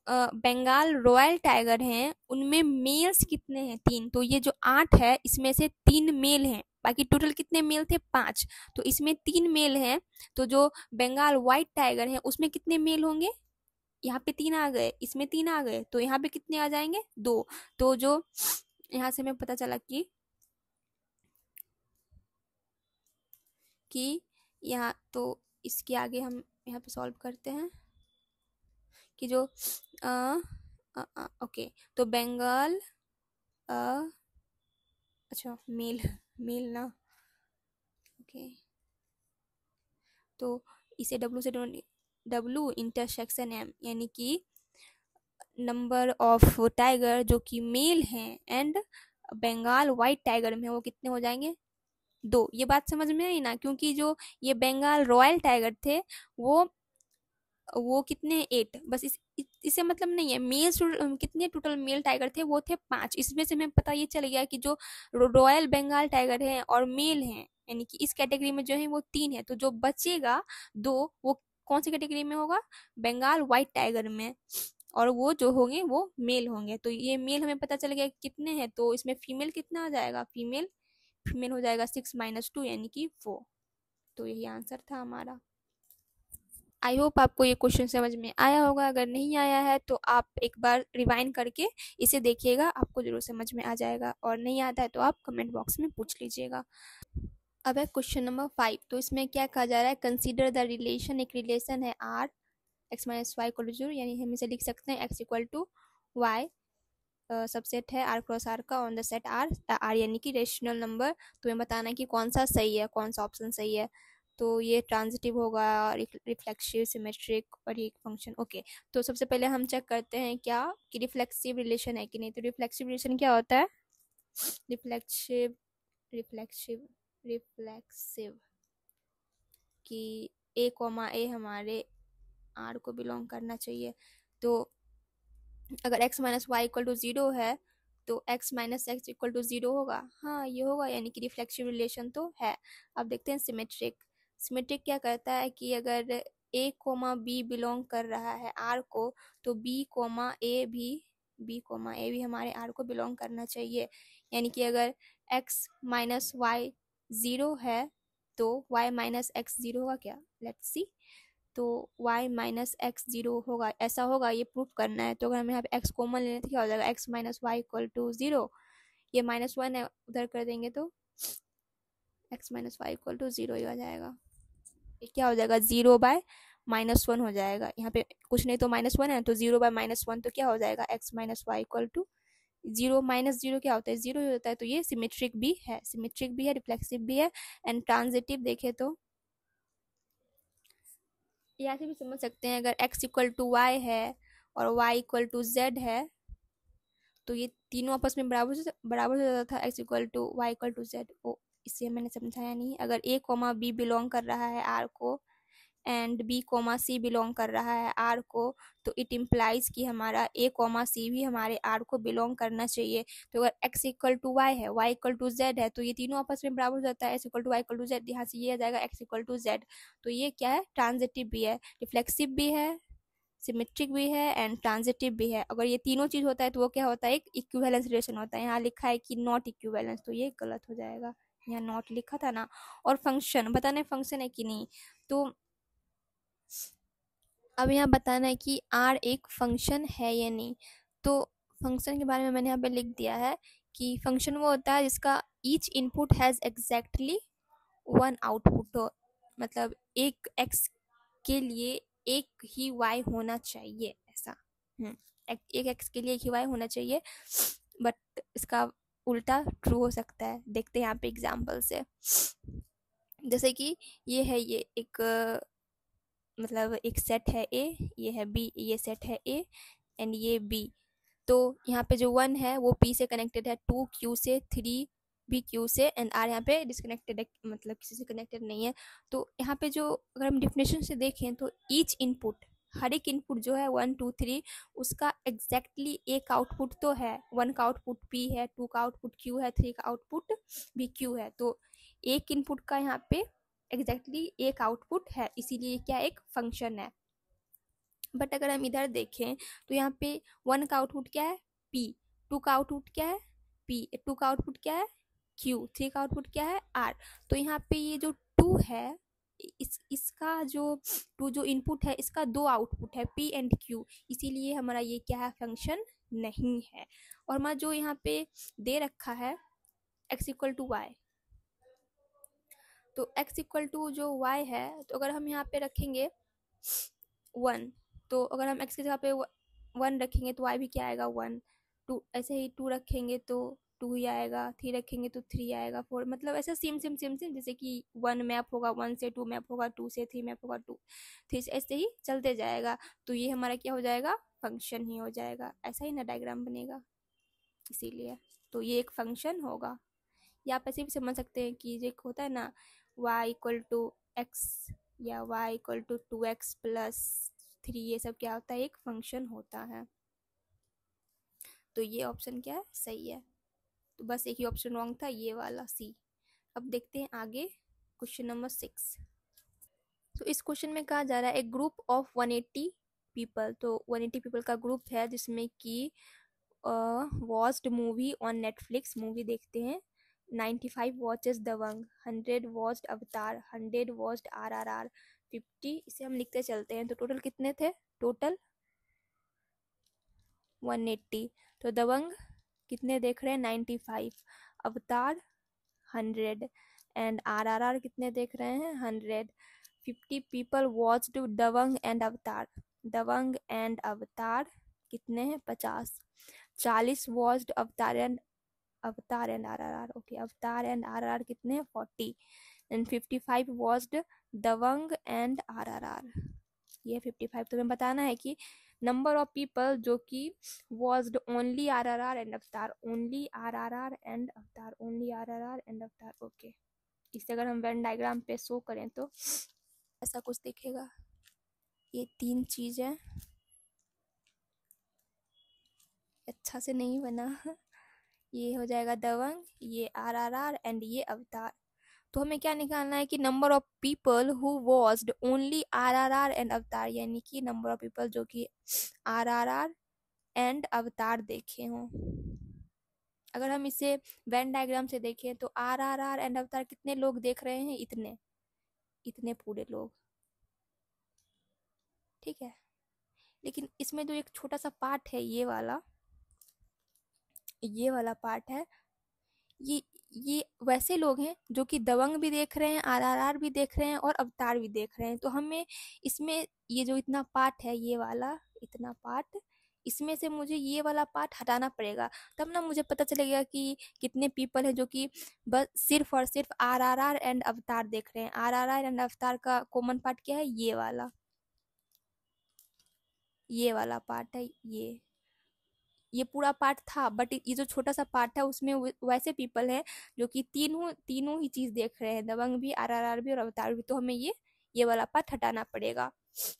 बंगाल रॉयल टाइगर हैं उनमें मेल्स कितने हैं 3, तो ये जो 8 है इसमें से 3 मेल हैं, बाकी टोटल कितने मेल थे 5, तो इसमें 3 मेल हैं। तो जो बंगाल व्हाइट टाइगर है उसमें कितने मेल होंगे, यहाँ पे 3 आ गए, इसमें 3 आ गए, तो यहाँ पे कितने आ जाएंगे 2। तो जो यहाँ से हमें पता चला कि यहाँ तो इसके आगे हम यहाँ पे सॉल्व करते हैं कि जो ओके, तो बंगाल अच्छा मेल ना, ओके, तो इसे डब्ल्यू से डब्ल्यू इंटरसेक्शन एम, यानी कि नंबर ऑफ टाइगर जो कि मेल हैं एंड बंगाल वाइट टाइगर में वो कितने हो जाएंगे 2। ये बात समझ में आई ना, क्योंकि जो ये बंगाल रॉयल टाइगर थे वो कितने 8, बस इससे मतलब नहीं है, मेल कितने टोटल मेल टाइगर थे वो थे 5, इसमें से हमें पता ये चल गया कि जो रॉयल बंगाल टाइगर है और मेल हैं यानी कि इस कैटेगरी में जो है वो 3 है, तो जो बचेगा 2 वो कौन सी कैटेगरी में होगा बंगाल व्हाइट टाइगर में, और वो जो होंगे वो मेल होंगे। तो ये मेल हमें पता चल गया कितने हैं, तो इसमें फीमेल कितना आ जाएगा, फीमेल फीमेल हो जाएगा 6 - 2 यानी कि 4। तो यही आंसर था हमारा। आई होप आपको ये क्वेश्चन समझ में आया होगा। अगर नहीं आया है तो आप एक बार रिवाइंड करके इसे देखिएगा, आपको जरूर समझ में आ जाएगा। और नहीं आता है तो आप कमेंट बॉक्स में पूछ लीजिएगा। अब है क्वेश्चन नंबर 5। तो इसमें क्या कहा जा रहा है, कंसीडर द रिलेशन। एक रिलेशन है R X minus Y equal to 0, यानी हम इसे लिख सकते हैं X equal to Y, subset है आर क्रॉस आर का on the set R, R यानी कि रेशनल नंबर। तो हमें बताना है कि कौन सा सही है, कौन सा ऑप्शन सही है। तो ये ट्रांजिटिव होगा, रिफ्लेक्सिव, सिमेट्रिक और ये फंक्शन। ओके, तो सबसे पहले हम चेक करते हैं क्या कि रिफ्लेक्सिव रिलेशन है कि नहीं। तो रिफ्लेक्सिव रिलेशन क्या होता है, रिफ्लेक्सिव रिफ्लेक्सिव रिफ्लेक्सिव कि ए कॉमा ए हमारे आर को बिलोंग करना चाहिए। तो अगर x minus Y equal to 0 है तो x minus X equal to 0 होगा। हाँ ये होगा, यानी कि रिफ्लेक्सिव रिलेशन तो है। अब देखते हैं सिमेट्रिक। सिमेट्रिक क्या करता है कि अगर a कोमा बी बिलोंग कर रहा है r को, तो b कोमा ए भी हमारे r को बिलोंग करना चाहिए। यानी कि अगर x माइनस वाई 0 है तो y माइनस एक्स 0 होगा क्या, लेट्स सी। तो y माइनस एक्स 0 होगा, ऐसा होगा, ये प्रूफ करना है। तो अगर हम यहाँ पे x कॉमन लेने तो क्या हो जाएगा, x minus Y equal to 0। ये -1 है, उधर कर देंगे तो x minus Y equal to 0 ही हो जाएगा। ये क्या हो जाएगा, 0/-1 हो जाएगा। यहाँ पे कुछ नहीं तो -1 है, तो 0/-1 तो क्या हो जाएगा, x minus Y equal to 0 minus 0 क्या होता है, 0 ही होता है। तो ये सिमेट्रिक भी है, सिमेट्रिक भी है, रिफ्लेक्सिव भी है। एंड ट्रांजिटिव देखे तो यहाँ से भी समझ सकते हैं, अगर x इक्वल टू वाई है और y इक्वल टू जेड है तो ये तीनों आपस में बराबर हो जाता था, x equal to Y equal to z. ओ, इसे मैंने समझाया नहीं। अगर a कोमा बी बिलोंग कर रहा है r को and b comma C belong कर रहा है r को, तो इट इम्प्लाइज कि हमारा a कोमा सी भी हमारे r को बिलोंग करना चाहिए। तो अगर x इक्वल टू वाई है, y इक्वल टू जेड है, तो ये तीनों आपस में बराबर हो जाता है, x equal to Y equal to Z. यहाँ से ये आ जाएगा x इक्वल टू जेड। तो ये क्या है, ट्रांजिटिव भी है, रिफ्लेक्सिव भी है, सिमेट्रिक भी है एंड ट्रांजिटिव भी है। अगर ये तीनों चीज होता है तो वो क्या होता है, एक इक्विवेलेंस रिलेशन होता है। यहाँ लिखा है कि नॉट इक्विवेलेंस, तो ये गलत हो जाएगा, यहाँ नॉट लिखा था ना। और फंक्शन बताना है, फंक्शन है कि नहीं। तो अब यहाँ बताना है कि आर एक फंक्शन है या नहीं। तो फंक्शन के बारे में मैंने यहाँ पे लिख दिया है कि फंक्शन वो होता है जिसका each input has exactly one output. मतलब एक एक्स के लिए एक ही वाई होना चाहिए, ऐसा। एक एक्स के लिए एक ही वाई होना चाहिए, बट इसका उल्टा ट्रू हो सकता है। देखते हैं यहाँ पे एग्जाम्पल से। जैसे कि ये है, ये एक मतलब एक सेट है ए, ये है बी, ये सेट है ए एंड ये बी। तो यहाँ पे जो 1 है वो p से कनेक्टेड है, 2 q से, 3 भी q से एंड r यहाँ पे डिस्कनेक्टेड है, मतलब किसी से कनेक्टेड नहीं है। तो यहाँ पे जो अगर हम डिफिनेशन से देखें तो ईच इनपुट, हर एक इनपुट जो है 1 2 3 उसका एग्जैक्टली एक आउटपुट तो है। 1 का आउटपुट p है, 2 का आउटपुट q है, 3 का आउटपुट भी q है। तो एक इनपुट का यहाँ पे एग्जैक्टली एक आउटपुट है, इसीलिए क्या एक फंक्शन है। बट अगर हम इधर देखें तो यहाँ पे 1 का आउटपुट क्या है, p, 2 का आउटपुट क्या है, p, 2 का आउटपुट क्या है, q, 3 का आउटपुट क्या है, r। तो यहाँ पे ये जो 2 है, इसका जो 2 जो इनपुट है इसका 2 आउटपुट है, p एंड q, इसीलिए हमारा ये क्या है, फंक्शन नहीं है। और हमारा जो यहाँ पे दे रखा है x इक्वल टू वाई, तो x इक्वल टू जो y है, तो अगर हम यहाँ पे रखेंगे 1, तो अगर हम x की जगह पे 1 रखेंगे तो y भी क्या आएगा, 1। 2 ऐसे ही 2 रखेंगे तो 2 ही आएगा, 3 रखेंगे तो 3 आएगा, 4, मतलब ऐसा सेम सेम सेम सेम, जैसे कि 1 मैप होगा 1 से, 2 मैप होगा 2 से, 3 मैप होगा 2 3 से, ऐसे ही चलते जाएगा। तो ये हमारा क्या हो जाएगा, फंक्शन ही हो जाएगा। ऐसा ही ना डायग्राम बनेगा, इसीलिए तो ये एक फंक्शन होगा। या आप ऐसे भी समझ सकते हैं कि जो होता है ना y इक्वल टू एक्स या y equal to 2x plus 3, ये सब क्या होता है, एक फंक्शन होता है। तो ये ऑप्शन क्या है, सही है। तो बस एक ही ऑप्शन रॉन्ग था, ये वाला सी। अब देखते हैं आगे क्वेश्चन नंबर 6। तो इस क्वेश्चन में कहा जा रहा है, एक ग्रुप ऑफ 180 पीपल, तो 180 पीपल का ग्रुप है जिसमें कि watched movie on Netflix, movie देखते हैं, 95 वॉचेस दबंग, 100 वॉच्ड अवतार, 100 वॉच्ड RRR, 50, इसे हम लिखते चलते हैं। तो टोटल कितने थे? टोटल 180। तो दबंग कितने देख रहे हैं? 95, अवतार 100 एंड RRR कितने देख रहे हैं? 100। 50 पीपल वॉच्ड दबंग एंड अवतार, दबंग एंड अवतार कितने हैं? 50। 40 watched Avatar and RRR, okay, Avatar and RRR कितने हैं? 40 and 55 watched Dabangg and RRR, ये 55। तो हमें बताना है कि नंबर ऑफ पीपल जो कि वॉच्ड ओनली RRR एंड अवतार, ओनली RRR एंड अवतार, ओनली RRR एंड अवतार, ओके। इसे अगर हम वेन डायग्राम पे शो करें तो ऐसा कुछ दिखेगा। ये 3 चीज़ें अच्छा से नहीं बना ये हो जाएगा दबंग, ये RRR एंड ये अवतार। तो हमें क्या निकालना है कि number of people who watched only RRR and अवतार, यानी कि नंबर ऑफ पीपल जो कि RRR एंड अवतार देखे हों। अगर हम इसे वेन डायग्राम से देखें तो RRR एंड अवतार कितने लोग देख रहे हैं? इतने, इतने पूरे लोग, ठीक है। लेकिन इसमें जो एक छोटा सा पार्ट है, ये वाला पार्ट है, ये वैसे लोग हैं जो कि दबंग भी देख रहे हैं, RRR भी देख रहे हैं और अवतार भी देख रहे हैं। तो हमें इसमें ये जो इतना पार्ट है, ये वाला इतना पार्ट, इसमें से मुझे ये वाला पार्ट हटाना पड़ेगा, तब ना मुझे पता चलेगा कि कितने पीपल हैं जो कि बस सिर्फ और सिर्फ RRR एंड अवतार देख रहे हैं। RRR एंड अवतार का कॉमन पार्ट क्या है? ये वाला पार्ट है। ये पूरा पार्ट था, बट ये जो छोटा सा पार्ट है उसमें वैसे पीपल हैं जो कि तीनों ही चीज देख रहे हैं, दबंग भी, RRR भी और अवतार भी। तो हमें ये वाला पार्ट हटाना पड़ेगा।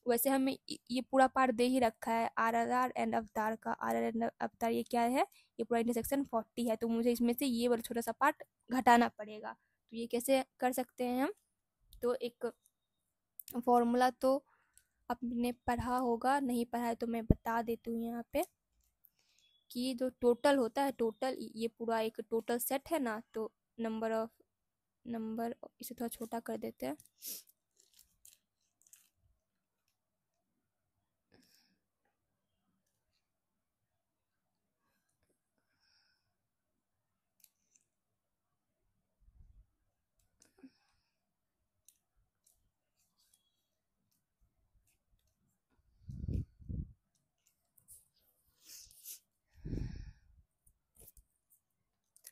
वैसे हमें ये पूरा पार्ट दे ही रखा है RRR एंड अवतार का। RRR एंड अवतार ये क्या है? ये पूरा इंटरसेक्शन 40 है। तो मुझे इसमें से ये वाला छोटा सा पार्ट घटाना पड़ेगा। तो ये कैसे कर सकते हैं हम? तो एक फॉर्मूला तो आपने पढ़ा होगा, नहीं पढ़ा है तो मैं बता देती हूँ यहाँ पे कि जो टोटल होता है, टोटल, ये पूरा एक टोटल सेट है ना, तो नंबर इसे थोड़ा छोटा कर देते हैं।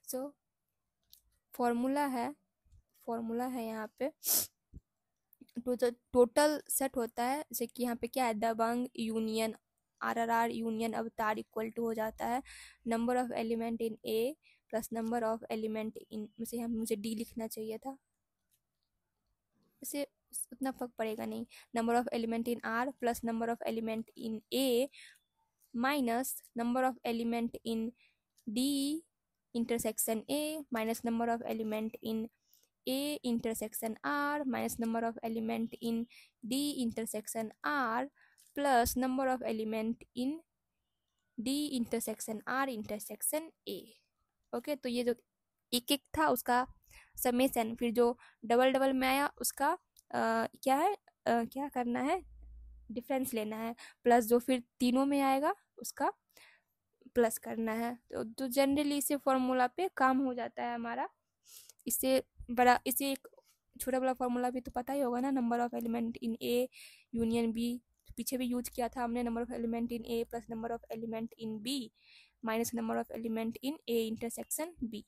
सो फॉर्मूला है यहाँ पे, तो टोटल सेट होता है, जैसे कि यहाँ पे क्या है, दबंग यूनियन RRR यूनियन अवतार इक्वल टू हो जाता है number of element in A plus number of element इन, मुझे D लिखना चाहिए था, इसे उतना फर्क पड़ेगा नहीं, number of element in R plus number of element in A minus number of element in D intersection A minus number of element in A intersection R minus number of element in D intersection R plus number of element in D intersection R intersection A। Okay, तो ये जो एक एक था उसका summation, फिर जो double double में आया उसका क्या है, क्या करना है, डिफरेंस लेना है, प्लस जो फिर तीनों में आएगा उसका प्लस करना है। तो जनरली इसे फॉर्मूला पे काम हो जाता है हमारा। इसे एक छोटा वाला फॉर्मूला भी तो पता ही होगा ना, number of element in A union B, पीछे भी यूज किया था हमने, number of element in A plus number of element in B minus number of element in A intersection B।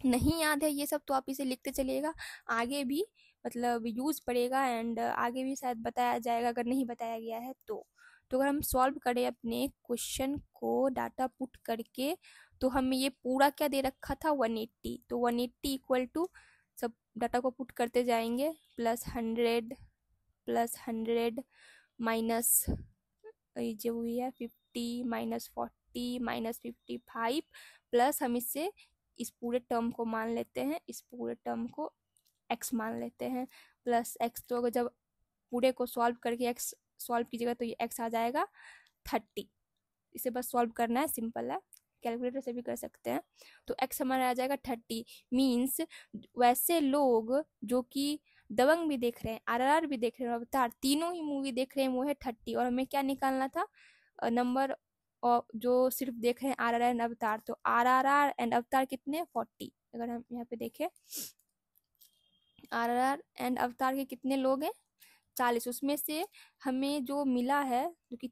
नहीं याद है ये सब तो आप इसे लिखते चलिएगा, आगे भी मतलब यूज पड़ेगा एंड आगे भी शायद बताया जाएगा अगर नहीं बताया गया है तो अगर हम सॉल्व करें अपने क्वेश्चन को डाटा पुट करके, तो हमें ये पूरा क्या दे रखा था, 180। तो 180 इक्वल टू, सब डाटा को पुट करते जाएंगे, +100 माइनस जो हुई है 50 माइनस 40 माइनस 55 प्लस हम इससे इस पूरे टर्म को मान लेते हैं, इस पूरे टर्म को x मान लेते हैं, प्लस x। तो जब पूरे को सॉल्व करके x सॉल्व कीजिएगा तो ये x आ जाएगा 30। इसे बस सॉल्व करना है, सिंपल है, कैलकुलेटर से भी कर सकते हैं। तो x हमारा आ जाएगा 30। मीन्स वैसे लोग जो कि दबंग भी देख रहे हैं, RRR भी देख रहे हैं और अवतार, तीनों ही मूवी देख रहे हैं, वो है 30। और हमें क्या निकालना था, नंबर और जो सिर्फ देख रहे हैं RRR एंड अवतार। तो RRR एंड अवतार कितने, 40। अगर हम यहाँ पे देखें RRR एंड अवतार के कितने लोग हैं, 40। उसमें से हमें जो मिला है, जो कि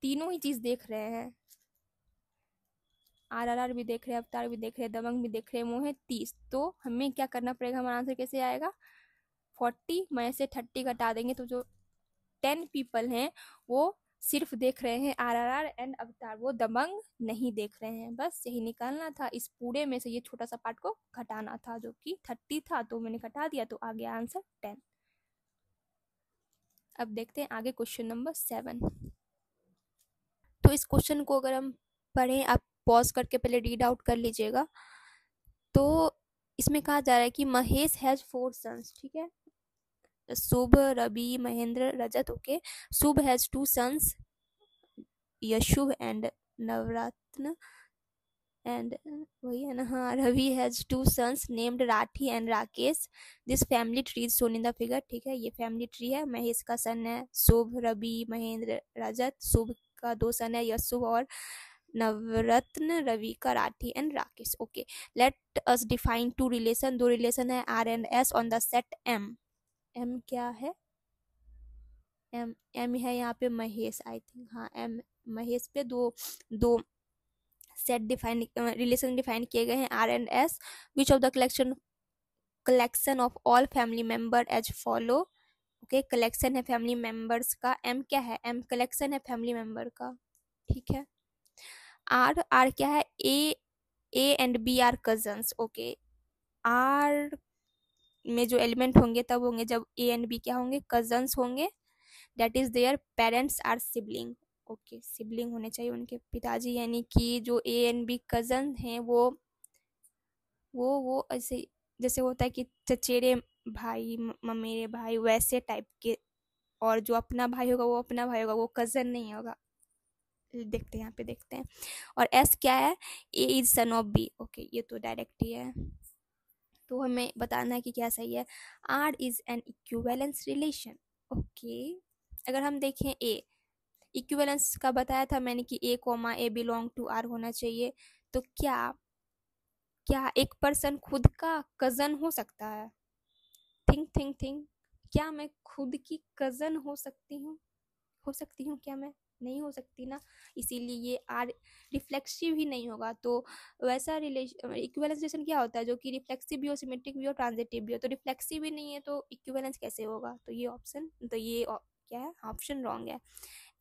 तीनों ही चीज देख रहे हैं, RRR भी देख रहे हैं, अवतार भी देख रहे हैं, दबंग भी देख रहे हैं, वो है 30। तो हमें क्या करना पड़ेगा, हमारा आंसर कैसे आएगा, 40 में से 30 घटा देंगे तो जो 10 पीपल हैं वो सिर्फ देख रहे हैं RRR एंड अवतार, वो दबंग नहीं देख रहे हैं। बस यही निकालना था, इस पूरे में से ये छोटा सा पार्ट को घटाना था, जो कि 30 था तो मैंने घटा दिया, तो आ गया आंसर 10। अब देखते हैं आगे क्वेश्चन नंबर 7। तो इस क्वेश्चन को अगर हम पढ़ें, आप पॉज करके पहले रीड आउट कर लीजिएगा। तो इसमें कहा जा रहा है कि महेश हैज 4 सन्स, ठीक है, Shubh, Ravi, Mahendra, Rajat. Okay, Shubh has 2 sons, Yashubh and Navratna, and वही है ना, हाँ, Ravi has 2 sons named Rathi and Rakesh. This family tree is shown in the figure, ठीक है, ये फैमिली ट्री है। महेश का सन है शुभ, रवि, महेंद्र, रजत। शुभ का 2 सन है, यशुभ और नवरत्न, रवि का Rathi and Rakesh. Okay, let us define 2 relation. 2 relation है R and S on the set M। M क्या है, M है यहाँ पे महेश, आई थिंक, हाँ, M महेश पे दो सेट डिफाइन, रिलेशन डिफाइन किए गए हैं R and S। Which of the collection of all family member as follow. Okay, collection है फैमिली मेंबर्स का, M क्या है, M कलेक्शन है फैमिली मेंबर का, ठीक है। R क्या है, A and B are cousins. Okay, R में जो एलिमेंट होंगे तब होंगे जब A एंड B क्या होंगे, कजन्स होंगे। That is their parents are sibling. Okay, sibling होने चाहिए उनके पिताजी, यानी कि जो A एंड B कजन हैं वो ऐसे जैसे होता है कि चचेरे भाई, ममेरे भाई, वैसे टाइप के। और जो अपना भाई होगा वो अपना भाई होगा, वो कजन नहीं होगा। देखते हैं, यहाँ पे देखते हैं। और S क्या है, A is son of B। Okay, ये तो डायरेक्ट ही है, तो हमें बताना है कि क्या सही है। R is an equivalence relation. Okay, अगर हम देखें A, इक्विवेलेंस का बताया था मैंने कि A बिलोंग टू R होना चाहिए। तो क्या एक पर्सन खुद का कजन हो सकता है, थिंक, क्या मैं खुद की कजन हो सकती हूँ क्या मैं, नहीं हो सकती ना, इसीलिए ये R रिफ्लेक्सिव ही नहीं होगा। तो वैसा रिलेशन, इक्विवेलेंस रिलेशन क्या होता है, जो कि रिफ्लेक्सिव भी हो, सिमेट्रिक भी हो, ट्रांजिटिव भी हो। तो रिफ्लेक्सिव ही नहीं है तो इक्विवेलेंस कैसे होगा, तो ये ऑप्शन, तो ये क्या है, ऑप्शन रॉन्ग है।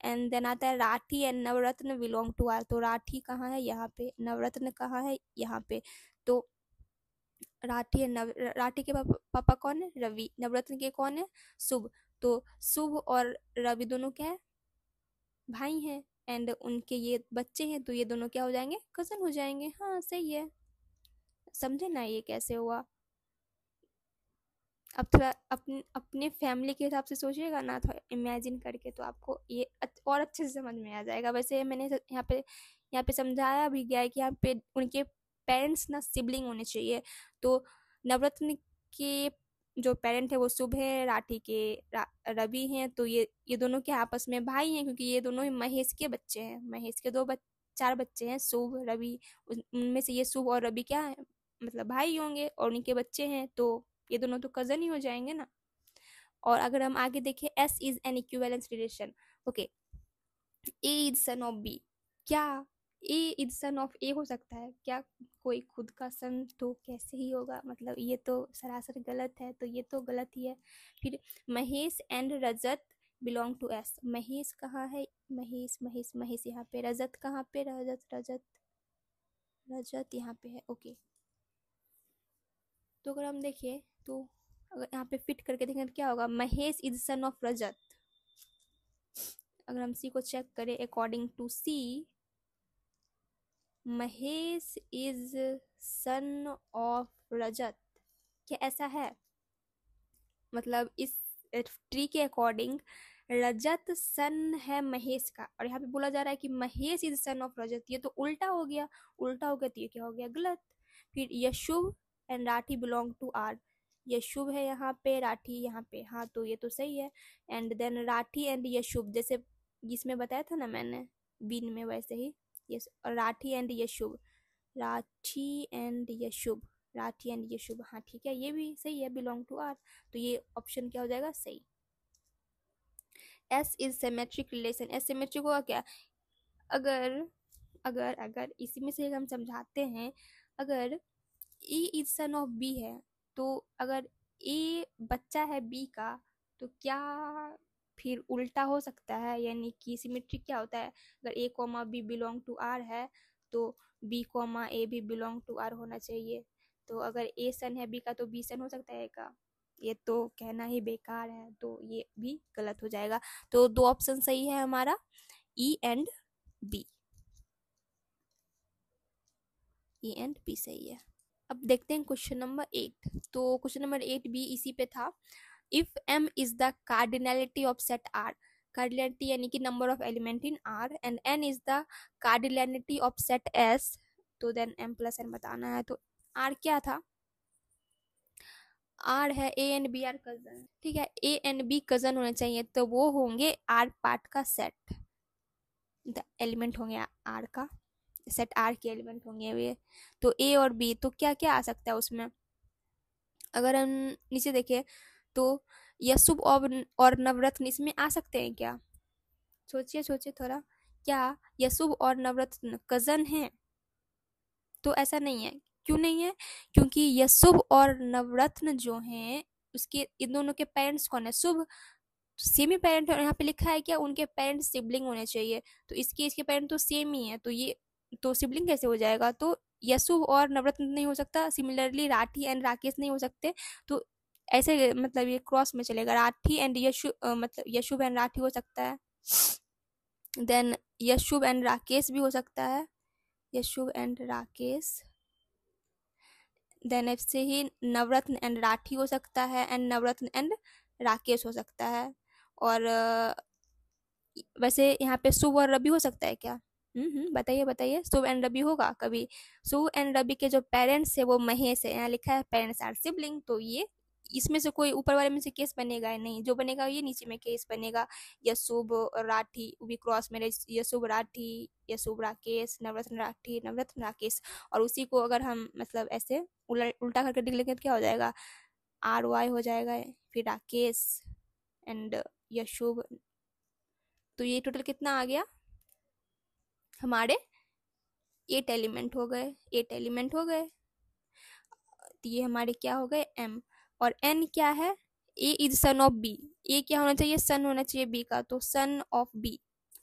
एंड देन आता है Rathi and Navratan belong to R। तो राठी कहाँ है, यहाँ पे, नवरत्न कहाँ है, यहाँ पे। तो राठी के पापा कौन है, रवि। नवरत्न के कौन है, शुभ। तो शुभ और रवि दोनों क्या है, भाई हैं। एंड उनके ये बच्चे हैं, तो ये दोनों क्या हो जाएंगे, कजन हो जाएंगे। हाँ, सही है, समझे ना ये कैसे हुआ। अब थोड़ा अपने फैमिली के हिसाब से सोचिएगा ना, थोड़ा इमेजिन करके, तो आपको ये और अच्छे से समझ में आ जाएगा। वैसे मैंने यहाँ पे समझाया भी गया है कि यहाँ पे उनके पेरेंट्स ना सिबलिंग होने चाहिए। तो नवरत्न के जो पेरेंट है वो शुभ है, राठी के रवि हैं। तो ये दोनों के आपस में भाई हैं, क्योंकि ये दोनों ही महेश के बच्चे हैं। महेश के 4 बच्चे हैं, शुभ, रवि। उनमें से ये शुभ और रवि क्या है, मतलब भाई होंगे, और उनके बच्चे हैं, तो ये दोनों तो कजन ही हो जाएंगे ना। और अगर हम आगे देखें, S is an equivalence relation. Okay, A is son of B। क्या A is son of A हो सकता है क्या, कोई खुद का सन तो कैसे ही होगा, मतलब ये तो सरासर गलत है, तो ये तो गलत ही है। फिर Mahesh and Rajat belong to S। Mahesh कहाँ है, महेश यहाँ पे। रजत कहाँ पे, रजत यहाँ पे है। ओके, तो अगर हम देखें, तो अगर यहाँ पे फिट करके देखें तो क्या होगा, Mahesh is son of Rajat. अगर हम C को चेक करें, according to C, Mahesh is son of Rajat. क्या ऐसा है, मतलब इस ट्री के अकॉर्डिंग रजत सन है महेश का, और यहाँ पे बोला जा रहा है कि महेश इज सन ऑफ रजत, ये तो उल्टा हो गया। उल्टा हो गया तो ये क्या हो गया, गलत। फिर यशुभ एंड राठी बिलोंग टू आर, यशुभ है यहाँ पे, राठी यहाँ पे, हाँ तो ये तो सही है। एंड देन राठी एंड यशुभ, जैसे इसमें बताया था ना मैंने बीन में, वैसे ही यस, राठी एंड यशुभ, राठी एंड यशुभ, राठी एंड यशुभ, हाँ ठीक है, ये भी सही है, बिलोंग टू आर, तो ये ऑप्शन क्या हो जाएगा, सही। S is symmetric relation, S symmetric होगा क्या, अगर अगर अगर इसी में से हम समझाते हैं, अगर ए इज सन ऑफ बी है, तो अगर ए बच्चा है बी का, तो क्या फिर उल्टा हो सकता है, यानी कि सिमेट्रिक क्या होता है, अगर A comma B belong to R है, तो बी कॉमा ए भी बिलोंग टू आर होना चाहिए। तो अगर ए सन है बी का, तो बी सन हो सकता है का, ये तो कहना ही बेकार है, तो ये भी गलत हो जाएगा। तो दो ऑप्शन सही है हमारा, E and B, E and B सही है। अब देखते हैं क्वेश्चन नंबर 8। तो क्वेश्चन नंबर 8 भी इसी पे था। If m is the cardinality of set r, cardinality यानी कि number of element in r, and n is the cardinality of set s, तो देन m प्लस n बताना है। तो r क्या था, r है a and b are cousin, ठीक है, a एंड b कजन होने चाहिए, तो वो होंगे r पार्ट का सेट, द एलिमेंट होंगे r का सेट, r के एलिमेंट होंगे वे। तो a और b, तो क्या क्या आ सकता है उसमें, अगर हम नीचे देखें तो यशुभ और नवरत्न इसमें आ सकते हैं क्या, सोचिए सोचिए थोड़ा, क्या यशुभ और नवरत्न कजन हैं, तो ऐसा नहीं है। क्यों नहीं है, क्योंकि यशुभ और नवरत्न जो हैं, उसके इन दोनों के पेरेंट्स कौन है, शुभ, सेम ही पेरेंट है, यहाँ पे लिखा है क्या, उनके पेरेंट्स सिबलिंग होने चाहिए, तो इसके पेरेंट तो सेम ही है, तो ये तो सिबलिंग कैसे हो जाएगा, तो यशुभ और नवरत्न नहीं हो सकता, सिमिलरली राठी एंड राकेश नहीं हो सकते, तो ऐसे मतलब ये क्रॉस में चलेगा, राठी एंड यशु मतलब यशुभ एंड राठी हो सकता है, देन यशुभ एंड राकेश भी हो सकता है, यशुभ एंड राकेश, देन ऐसे ही नवरत्न एंड राठी हो सकता है, एंड नवरत्न एंड राकेश हो सकता है। और वैसे यहाँ पे शुभ और रवि हो सकता है क्या, बताइए बताइए, शुभ एंड रवि होगा कभी, शुभ एंड रवि के जो पेरेंट्स है वो महेश है, यहाँ लिखा है पेरेंट्स आर सिबलिंग, तो ये इसमें से कोई ऊपर वाले में से केस बनेगा ही नहीं, जो बनेगा ये नीचे में केस बनेगा, यशुभ राठी भी क्रॉस में, यशुभ राठी, यशुभ राकेश, नवरत्न राठी, नवरत्न राकेश, और उसी को अगर हम मतलब ऐसे उल्टा करके लिख लेंगे तो क्या हो जाएगा, आर वाई हो जाएगा, फिर राकेश एंड यशुभ, तो ये टोटल कितना आ गया हमारे, 8 एलिमेंट हो गए, 8 एलिमेंट हो गए, तो ये हमारे क्या हो गए m, और n क्या है, a is son of b, a क्या होना चाहिए, सन होना चाहिए b का, तो सन ऑफ b,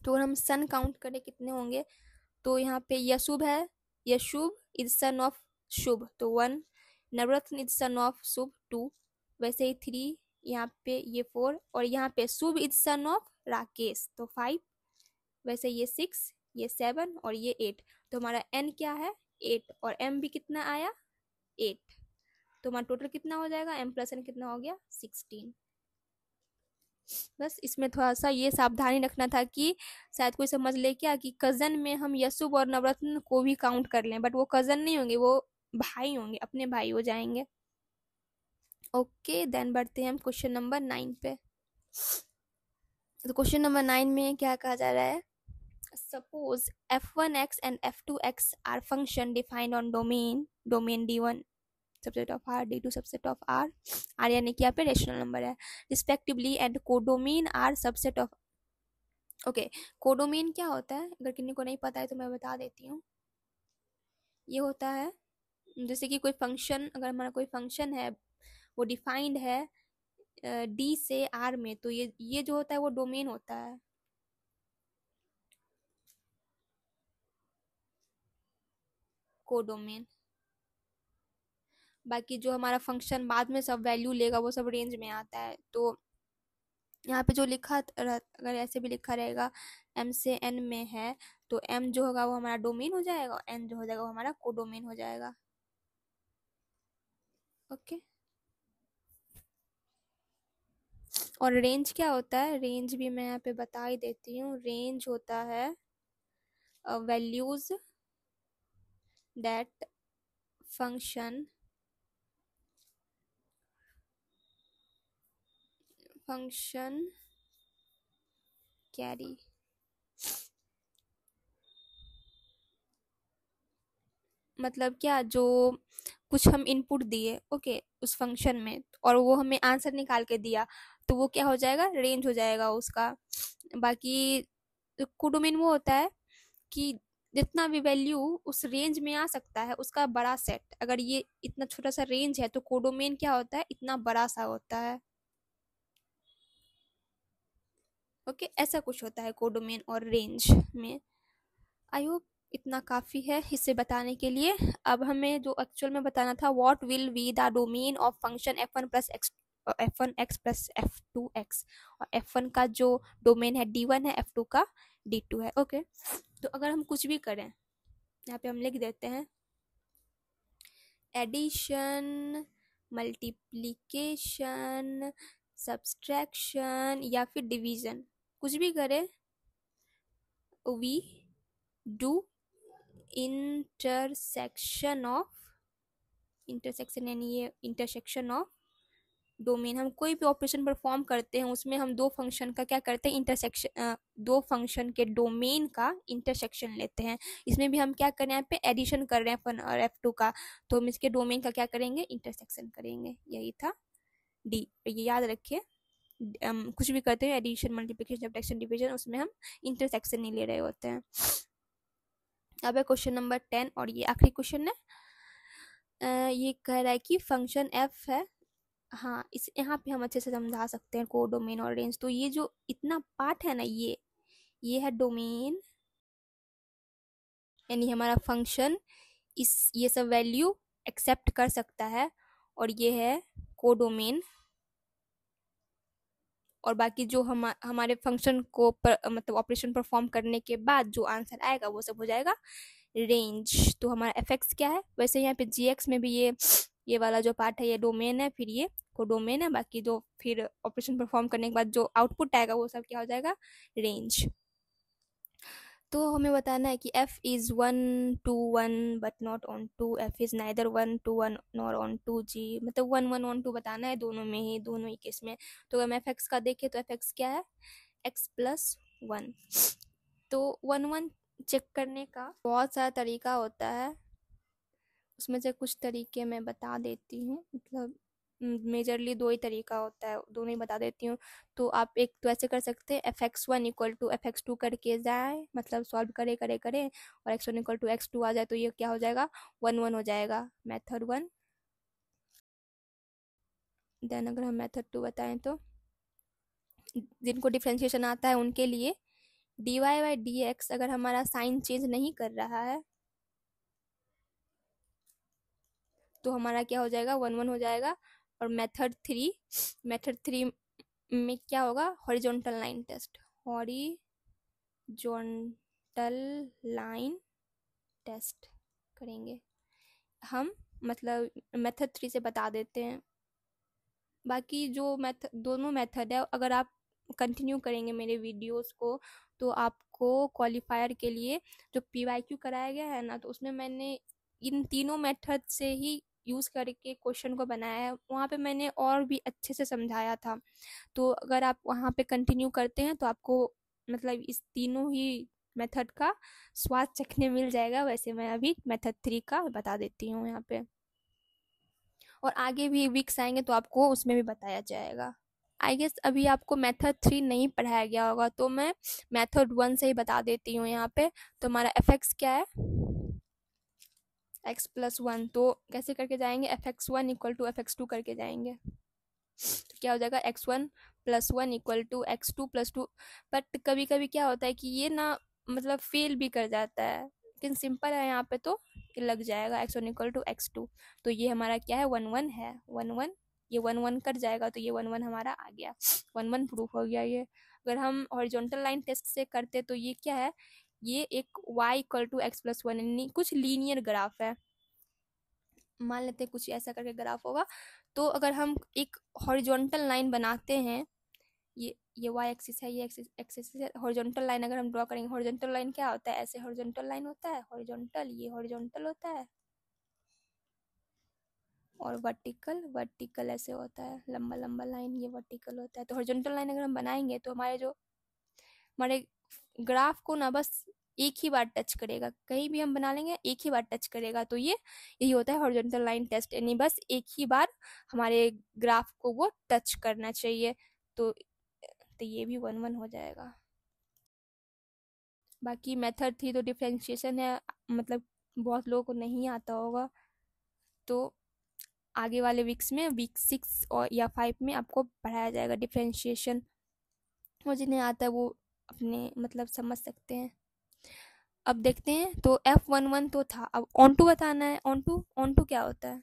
तो अगर हम सन काउंट करें कितने होंगे, तो यहाँ पे यशुभ है, यशुभ इज सन ऑफ शुभ, तो 1, नवरत्न इज सन ऑफ शुभ 2, वैसे ही 3, यहाँ पे ये 4, और यहाँ पे शुभ इज सन ऑफ राकेश, तो 5, वैसे ये 6, ये 7 और ये 8, तो हमारा n क्या है 8, और m भी कितना आया 8, तो हमारा टोटल कितना हो जाएगा, m प्लस n कितना हो गया 16। बस इसमें थोड़ा सा ये सावधानी रखना था कि शायद कोई समझ ले क्या कि कजन में हम यशुभ और नवरत्न को भी काउंट कर लें, बट वो कजन नहीं होंगे, वो भाई होंगे, अपने भाई हो जाएंगे। ओके, देन बढ़ते हैं हम क्वेश्चन नंबर 9 पे। तो क्वेश्चन नंबर 9 में क्या कहा जा रहा है, suppose f1x and f2x are function defined on domain d1 subset of r, d2 subset of r, r यानी कि यहाँ पे रेशनल नंबर है respectively, and codomain r subset of, okay codomain क्या होता है, अगर किसी को नहीं पता है तो मैं बता देती हूँ, ये होता है जैसे कि कोई फंक्शन, अगर हमारा कोई फंक्शन है वो डिफाइंड है डी से आर में, तो ये जो होता है वो डोमेन होता है, कोडोमेन। बाकी जो हमारा फंक्शन बाद में सब वैल्यू लेगा वो सब रेंज में आता है, तो यहाँ पे जो लिखा अगर ऐसे भी लिखा रहेगा m से n में है, तो m जो होगा वो हमारा डोमेन हो जाएगा, और n जो हो जाएगा वो हमारा कोडोमेन हो जाएगा। ओके, और रेंज क्या होता है, रेंज भी मैं यहाँ पे बता ही देती हूँ। रेंज होता है वैल्यूज दैट फंक्शन कैरी। मतलब क्या, जो कुछ हम इनपुट दिए ओके उस फंक्शन में और वो हमें आंसर निकाल के दिया, तो वो क्या हो जाएगा, रेंज हो जाएगा उसका। बाकी कोडोमेन वो होता है कि जितना भी वैल्यू उस रेंज में आ सकता है उसका बड़ा सेट। अगर ये इतना छोटा सा रेंज है तो कोडोमेन क्या होता है, इतना बड़ा सा होता है। ओके ऐसा कुछ होता है कोडोमेन और रेंज में। आई होप इतना काफ़ी है इसे बताने के लिए। अब हमें जो एक्चुअल में बताना था, what will be the domain of function f1 plus x, f1x plus f2x। और f1 का जो डोमेन है d1 है, f2 का d2 है। ओके तो अगर हम कुछ भी करें, यहाँ पे हम लिख देते हैं एडिशन, मल्टीप्लिकेशन, सब्सट्रैक्शन या फिर डिवीजन, कुछ भी करें, वी डू इंटरसेक्शन यानी ये इंटरसेक्शन ऑफ डोमेन। हम कोई भी ऑपरेशन परफॉर्म करते हैं उसमें हम दो फंक्शन का क्या करते हैं, इंटरसेक्शन, दो फंक्शन के डोमेन का इंटरसेक्शन लेते हैं। इसमें भी हम क्या कर रहे हैं, यहाँ पे एडिशन कर रहे हैं f1 और f2 का, तो हम इसके डोमेन का क्या करेंगे, इंटरसेक्शन करेंगे। यही था डी, ये याद रखिए। कुछ भी करते हैं एडिशन, मल्टीप्लिकेशन, सब्ट्रैक्शन, डिवीजन, उसमें हम इंटरसेक्शन नहीं ले रहे होते हैं। अब है क्वेश्चन नंबर 10 और ये आखिरी क्वेश्चन है। ये कह रहा है कि फंक्शन f है, हाँ इस यहाँ पे हम अच्छे से समझा सकते हैं को डोमेन और रेंज। तो ये जो इतना पार्ट है ना, ये है डोमेन, यानी हमारा फंक्शन इस ये सब वैल्यू एक्सेप्ट कर सकता है, और ये है कोडोमेन। और बाकी जो हमारे फंक्शन को मतलब ऑपरेशन परफॉर्म करने के बाद जो आंसर आएगा वो सब हो जाएगा रेंज। तो हमारा एफ एक्स क्या है, वैसे यहाँ पे जी एक्स में भी ये वाला जो पार्ट है ये डोमेन है, फिर ये कोडोमेन है। बाकी जो फिर ऑपरेशन परफॉर्म करने के बाद जो आउटपुट आएगा वो सब क्या हो जाएगा, रेंज। तो हमें बताना है कि f is 1 to 1 but not on 2, f is neither 1 to 1 nor on 2g, मतलब 1 1 on 2 बताना है दोनों में ही, दोनों ही केस में। तो अगर हम fx का देखें तो fx क्या है, x plus 1। तो 1 1 चेक करने का बहुत सारा तरीका होता है, उसमें से कुछ तरीके मैं बता देती हूँ। मतलब मेजरली दो ही तरीका होता है, दोनों ही बता देती हूँ। तो आप एक तो ऐसे कर सकते हैं, f(x1) इक्वल टू f(x2) करके जाए, मतलब सॉल्व करे करे करे और x1 इक्वल टू x2 आ जाए, तो ये क्या हो जाएगा, 1 1 हो जाएगा, मेथड 1। देन अगर हम मेथड 2 बताएं तो जिनको डिफ्रेंशिएशन आता है उनके लिए dy बाई डी एक्स अगर हमारा साइन चेंज नहीं कर रहा है तो हमारा क्या हो जाएगा, 1 1 हो जाएगा। और मेथड 3 में क्या होगा, horizontal line test, horizontal line test करेंगे हम। मतलब मेथड 3 से बता देते हैं। बाकी जो दोनों मेथड है, अगर आप कंटिन्यू करेंगे मेरे वीडियोस को तो आपको क्वालिफायर के लिए जो PYQ कराया गया है ना, तो उसमें मैंने इन तीनों मेथड से ही यूज़ करके क्वेश्चन को बनाया है। वहाँ पे मैंने और भी अच्छे से समझाया था, तो अगर आप वहाँ पे कंटिन्यू करते हैं तो आपको मतलब इस तीनों ही मेथड का स्वाद चखने मिल जाएगा। वैसे मैं अभी मेथड 3 का बता देती हूँ यहाँ पे, और आगे भी वीक्स आएंगे तो आपको उसमें भी बताया जाएगा। आई गेस अभी आपको मेथड 3 नहीं पढ़ाया गया होगा, तो मैं मेथड 1 से ही बता देती हूँ यहाँ पे। तो हमारा एफ एक्स क्या है, x प्लस 1, तो कैसे करके जाएंगे, f(x1) इक्वल टू f(x2) करके जाएंगे। तो क्या हो जाएगा, x1 plus 1 equal to x2 plus 2। But कभी कभी क्या होता है कि ये ना मतलब फेल भी कर जाता है, लेकिन सिंपल है यहाँ पे तो लग जाएगा, x1 इक्वल टू x2। तो ये हमारा क्या है, 1 1 है, 1 1, ये 1 1 कट जाएगा तो ये 1 1 हमारा आ गया, 1 1 प्रूफ हो गया ये। अगर हम हॉरिजॉन्टल लाइन टेस्ट से करते तो ये क्या है, ये एक y equal to x plus 1 यानी कुछ लीनियर ग्राफ है, मान लेते हैं कुछ ऐसा करके ग्राफ होगा। तो अगर हम एक हॉरिजॉन्टल लाइन बनाते हैं ये y एक्सिस है, ये एक्सिस है। हॉरिजॉन्टल लाइन अगर हम ड्रॉ करेंगे, हॉरिजॉन्टल लाइन क्या होता है, ऐसे हॉरिजॉन्टल लाइन होता है, हॉरिजॉन्टल, ये हॉरिजॉन्टल होता है, और वर्टिकल, वर्टिकल ऐसे होता है, लंबा लंबा लाइन, ये वर्टिकल होता है। तो हॉरिजॉन्टल लाइन अगर हम बनाएंगे तो हमारे ग्राफ को ना बस एक ही बार टच करेगा, कहीं भी हम बना लेंगे एक ही बार टच करेगा। तो यही होता है हॉरिजॉन्टल लाइन टेस्ट, यानी बस एक ही बार हमारे ग्राफ को वो टच करना चाहिए। तो ये भी 1 1 हो जाएगा। बाकी मेथड थी तो डिफरेंशिएशन है, मतलब बहुत लोगों को नहीं आता होगा, तो आगे वाले वीक्स में वीक 6 और या 5 में आपको पढ़ाया जाएगा डिफरेंशिएशन, और जिन्हें आता है वो अपने मतलब समझ सकते हैं। अब देखते हैं, तो F11 तो था, अब ऑन टू बताना है। ऑन टू क्या होता है,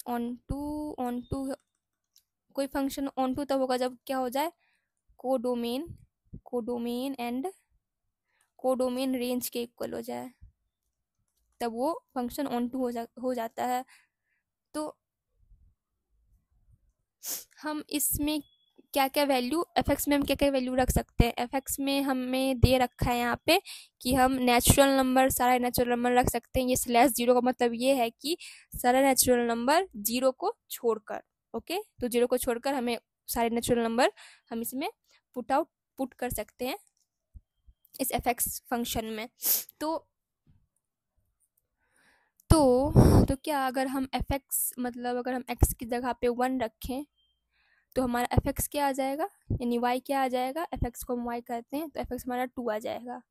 ऑन टू कोई फंक्शन ऑन टू तब होगा जब क्या हो जाए, कोडोमेन एंड कोडोमेन रेंज के इक्वल हो जाए, तब वो फंक्शन ऑन टू हो जाता है। तो हम इसमें क्या क्या वैल्यू, एफ एक्स में हम क्या क्या वैल्यू रख सकते हैं। एफ एक्स में हमें दे रखा है यहाँ पे कि हम नेचुरल नंबर, सारा नेचुरल नंबर रख सकते हैं। ये स्लैश जीरो का मतलब ये है कि सारा नेचुरल नंबर जीरो को छोड़कर, ओके, तो जीरो को छोड़कर हमें सारे नेचुरल नंबर हम इसमें पुट कर सकते हैं इस एफ एक्स फंक्शन में। तो क्या अगर हम एफ एक्स मतलब अगर हम एक्स की जगह पे 1 रखें तो हमारा एफ एक्स क्या आ जाएगा, यानी वाई क्या आ जाएगा, एफ एक्स को हम वाई कहते हैं, तो एफ एक्स हमारा 2 आ जाएगा।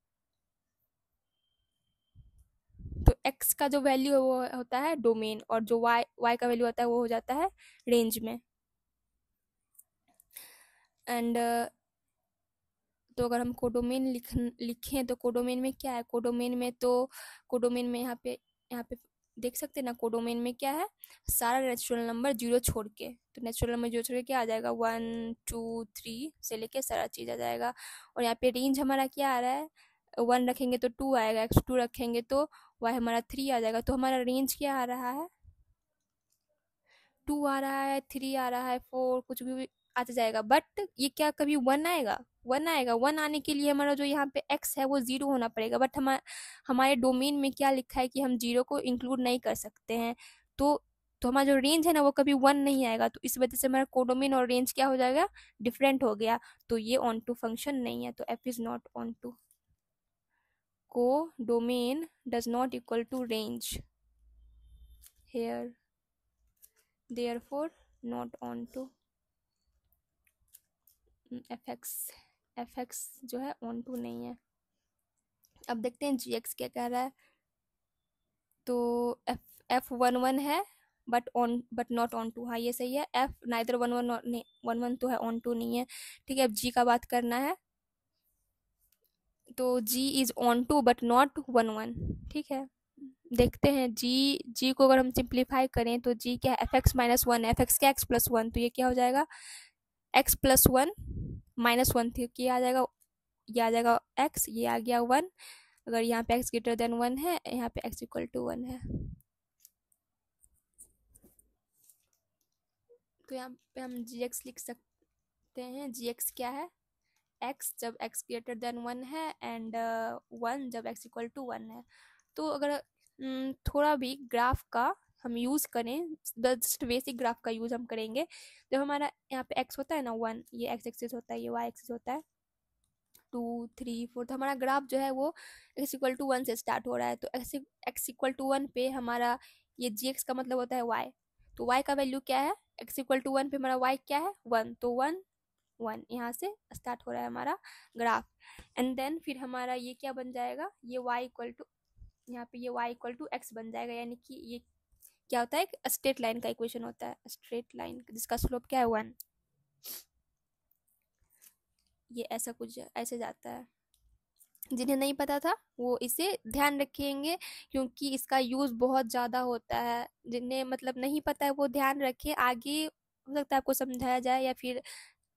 तो एक्स का जो वैल्यू है वो होता है डोमेन, और जो वाई का वैल्यू होता है वो हो जाता है रेंज में। एंड तो अगर हम कोडोमेन लिखें तो कोडोमेन में क्या है, कोडोमेन में यहाँ पे देख सकते हैं ना, कोडोमेन में क्या है, सारा नेचुरल नंबर जीरो छोड़ के, तो नेचुरल नंबर जीरो छोड़ के क्या आ जाएगा, 1 2 3 से लेके सारा चीज़ आ जाएगा। और यहाँ पे रेंज हमारा क्या आ रहा है, 1 रखेंगे तो 2 आएगा, x2 रखेंगे तो y हमारा 3 आ जाएगा। तो हमारा रेंज क्या आ रहा है, 2 आ रहा है, 3 आ रहा है, 4 कुछ भी आता जाएगा। बट ये क्या कभी 1 आएगा, 1 आएगा। 1 आने के लिए हमारा जो यहाँ पे x है वो 0 होना पड़ेगा, बट हमारे डोमेन में क्या लिखा है कि हम 0 को इंक्लूड नहीं कर सकते हैं। तो हमारा जो रेंज है ना वो कभी 1 नहीं आएगा, तो इस वजह से हमारा कोडोमेन और रेंज क्या हो जाएगा, डिफरेंट हो गया। तो ये ऑन टू फंक्शन नहीं है, तो f is not onto. Codomain does not equal to range here, therefore not on to fx जो है ऑन टू नहीं है। अब देखते हैं gx क्या कह रहा है। तो f11 है बट नॉट ऑन टू, हाँ ये सही है। f नाइदर 1 1 तो है, ऑन टू नहीं है, ठीक है। अब g का बात करना है, तो g is on to but not 1 1, ठीक है। देखते हैं g को अगर हम सिंप्लीफाई करें तो g क्या है, F x minus one, F x क्या x प्लस वन, तो ये क्या हो जाएगा, x plus one minus one थी, ये आ जाएगा, ये आ जाएगा x, ये आ गया 1। अगर यहाँ पे x ग्रेटर देन 1 है, यहाँ पे x इक्वल टू 1 है, तो यहाँ पे हम gx लिख सकते हैं। gx क्या है, x जब x ग्रेटर देन 1 है एंड 1 जब x इक्वल टू 1 है। तो अगर थोड़ा भी ग्राफ का हम यूज़ करें, जस्ट बेसिक ग्राफ का यूज़ हम करेंगे, जब हमारा यहाँ पे x होता है ना 1, ये x एक्सिस होता है, ये y एक्सिस होता है 2 3 4, तो हमारा ग्राफ जो है वो x इक्वल टू 1 से स्टार्ट हो रहा है। तो x इक्वल टू 1 पे हमारा ये gx का मतलब होता है y, तो y का वैल्यू क्या है, x इक्वल टू 1 पे हमारा y क्या है 1, तो 1 1 यहाँ से स्टार्ट हो रहा है हमारा ग्राफ। एंड देन फिर हमारा ये क्या बन जाएगा, ये y इक्वल टू, यहाँ पे ये y इक्वल टू x बन जाएगा, यानी कि ये क्या होता है, एक स्ट्रेट लाइन का इक्वेशन होता है, स्ट्रेट लाइन जिसका स्लोप क्या है 1, ये ऐसा कुछ ऐसे जाता है। जिन्हें नहीं पता था वो इसे ध्यान रखेंगे, क्योंकि इसका यूज़ बहुत ज़्यादा होता है। जिन्हें मतलब नहीं पता है वो ध्यान रखें, आगे हो सकता है आपको समझाया जाए, या फिर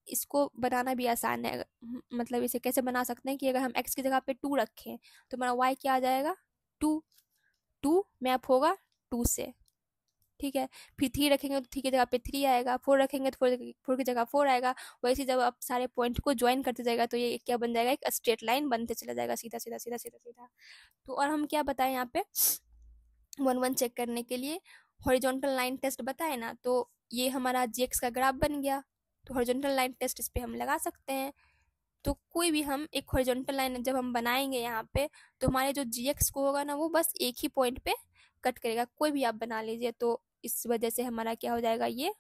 इसको बनाना भी आसान है। मतलब इसे कैसे बना सकते हैं कि अगर हम x की जगह पे 2 रखें तो हमारा y क्या आ जाएगा, 2 मैप होगा 2 से, ठीक है। फिर 3 रखेंगे तो 3 की जगह पे 3 आएगा, 4 रखेंगे तो 4 की जगह 4 आएगा। वैसे जब आप सारे पॉइंट को ज्वाइन करते जाएगा तो ये क्या बन जाएगा, एक स्ट्रेट लाइन बनते चला जाएगा, सीधा सीधा सीधा सीधा सीधा। तो और हम क्या बताएं यहाँ पे 1 1 चेक करने के लिए हॉरिजॉन्टल लाइन टेस्ट बताए ना, तो ये हमारा जीएक्स का ग्राफ बन गया। तो हॉरिजॉन्टल लाइन टेस्ट इस पे हम लगा सकते हैं। तो कोई भी हम एक हॉरिजॉन्टल लाइन जब हम बनाएंगे यहाँ पे, तो हमारे जो जीएक्स को होगा ना वो बस एक ही पॉइंट पे कट करेगा, कोई भी आप बना लीजिए। तो इस वजह से हमारा क्या हो जाएगा, ये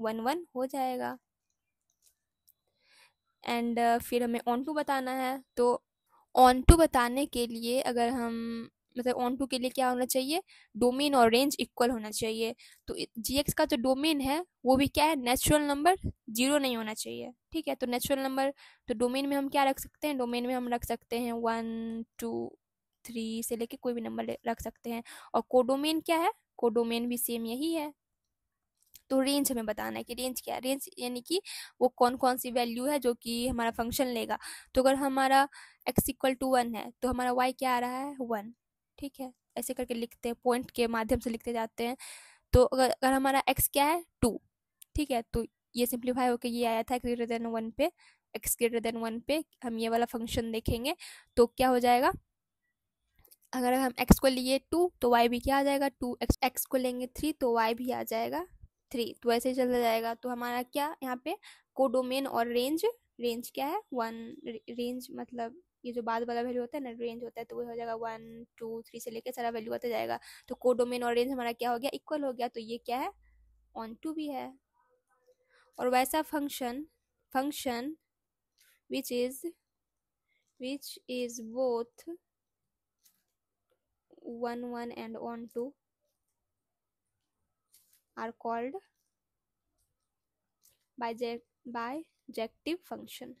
1 1 हो जाएगा। एंड फिर हमें ऑन टू बताना है। तो ऑन टू बताने के लिए अगर हम मतलब ऑन टू के लिए क्या होना चाहिए, डोमेन और रेंज इक्वल होना चाहिए। तो जीएक्स का जो डोमेन है वो भी क्या है, नेचुरल नंबर 0 नहीं होना चाहिए, ठीक है। तो नेचुरल नंबर, तो डोमेन में हम क्या रख सकते हैं, डोमेन में हम रख सकते हैं 1 2 3 से लेके कोई भी नंबर रख सकते हैं। और कोडोमेन क्या है, कोडोमेन भी सेम यही है। तो रेंज हमें बताना है कि रेंज क्या है, रेंज यानी कि वो कौन कौन सी वैल्यू है जो कि हमारा फंक्शन लेगा। तो अगर हमारा x इक्वल टू 1 है तो हमारा y क्या आ रहा है, 1, ठीक है। ऐसे करके लिखते हैं, पॉइंट के माध्यम से लिखते जाते हैं। तो अगर हमारा x क्या है, 2, ठीक है। तो ये सिंप्लीफाई होकर ये आया था x ग्रेटर देन 1 पे, x ग्रेटर देन 1 पे हम ये वाला फंक्शन देखेंगे तो क्या हो जाएगा, अगर हम x को लिए 2 तो y भी क्या आ जाएगा 2, x को लेंगे 3 तो y भी आ जाएगा 3। तो ऐसे ही चलता जाएगा। तो हमारा क्या यहाँ पे कोडोमेन और रेंज, रेंज क्या है 1, रेंज मतलब ये जो बाद वाला वैल्यू होता है ना, रेंज होता है, तो वो हो जाएगा 1 2 3 से लेकर सारा वैल्यू आता जाएगा। तो कोडोमेन और रेंज हमारा क्या हो गया, इक्वल हो गया। तो ये क्या है, ऑन टू भी है। और वैसा function function which is both 1 1 and on 2 are called bijective function,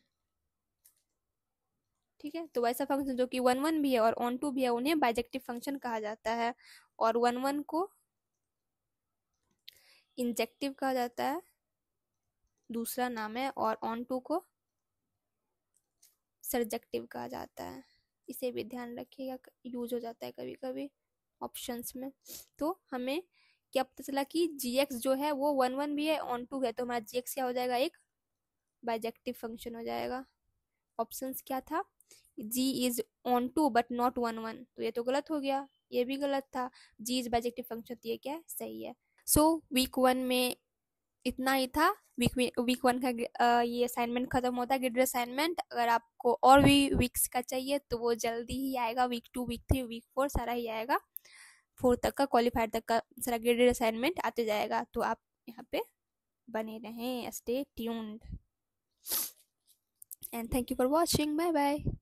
ठीक है। तो वैसा फंक्शन जो कि 1 1 भी है और ऑन 2 भी है उन्हें बाइजेक्टिव फंक्शन कहा जाता है। और 1 1 को इंजेक्टिव कहा जाता है, दूसरा नाम है। और ऑन 2 को सर्जेक्टिव कहा जाता है। इसे भी ध्यान रखिएगा, यूज हो जाता है कभी कभी ऑप्शंस में। तो हमें क्या पता चला कि जीएक्स जो है वो 1 1 भी है, ऑन 2 है। तो हमारा जीएक्स क्या हो जाएगा, एक बाइजेक्टिव फंक्शन हो जाएगा। ऑप्शंस क्या था, G is on to but not 1 1, तो ये तो गलत हो गया, ये भी गलत था। जी इज बाइजेक्टिव फंक्शन, तो ये क्या है, सही है। सो वीक 1 में इतना ही था। वीक 1 का ये असाइनमेंट खत्म होता है, ग्रेडेड असाइनमेंट। अगर आपको और भी वीक्स का चाहिए तो वो जल्दी ही आएगा, वीक 2 वीक 3 वीक 4 सारा ही आएगा। 4 तक का, क्वालिफायर तक का सारा ग्रेडेड असाइनमेंट आते जाएगा। तो आप यहाँ पे बने रहें, stay tuned, and thank you for watching. Bye bye.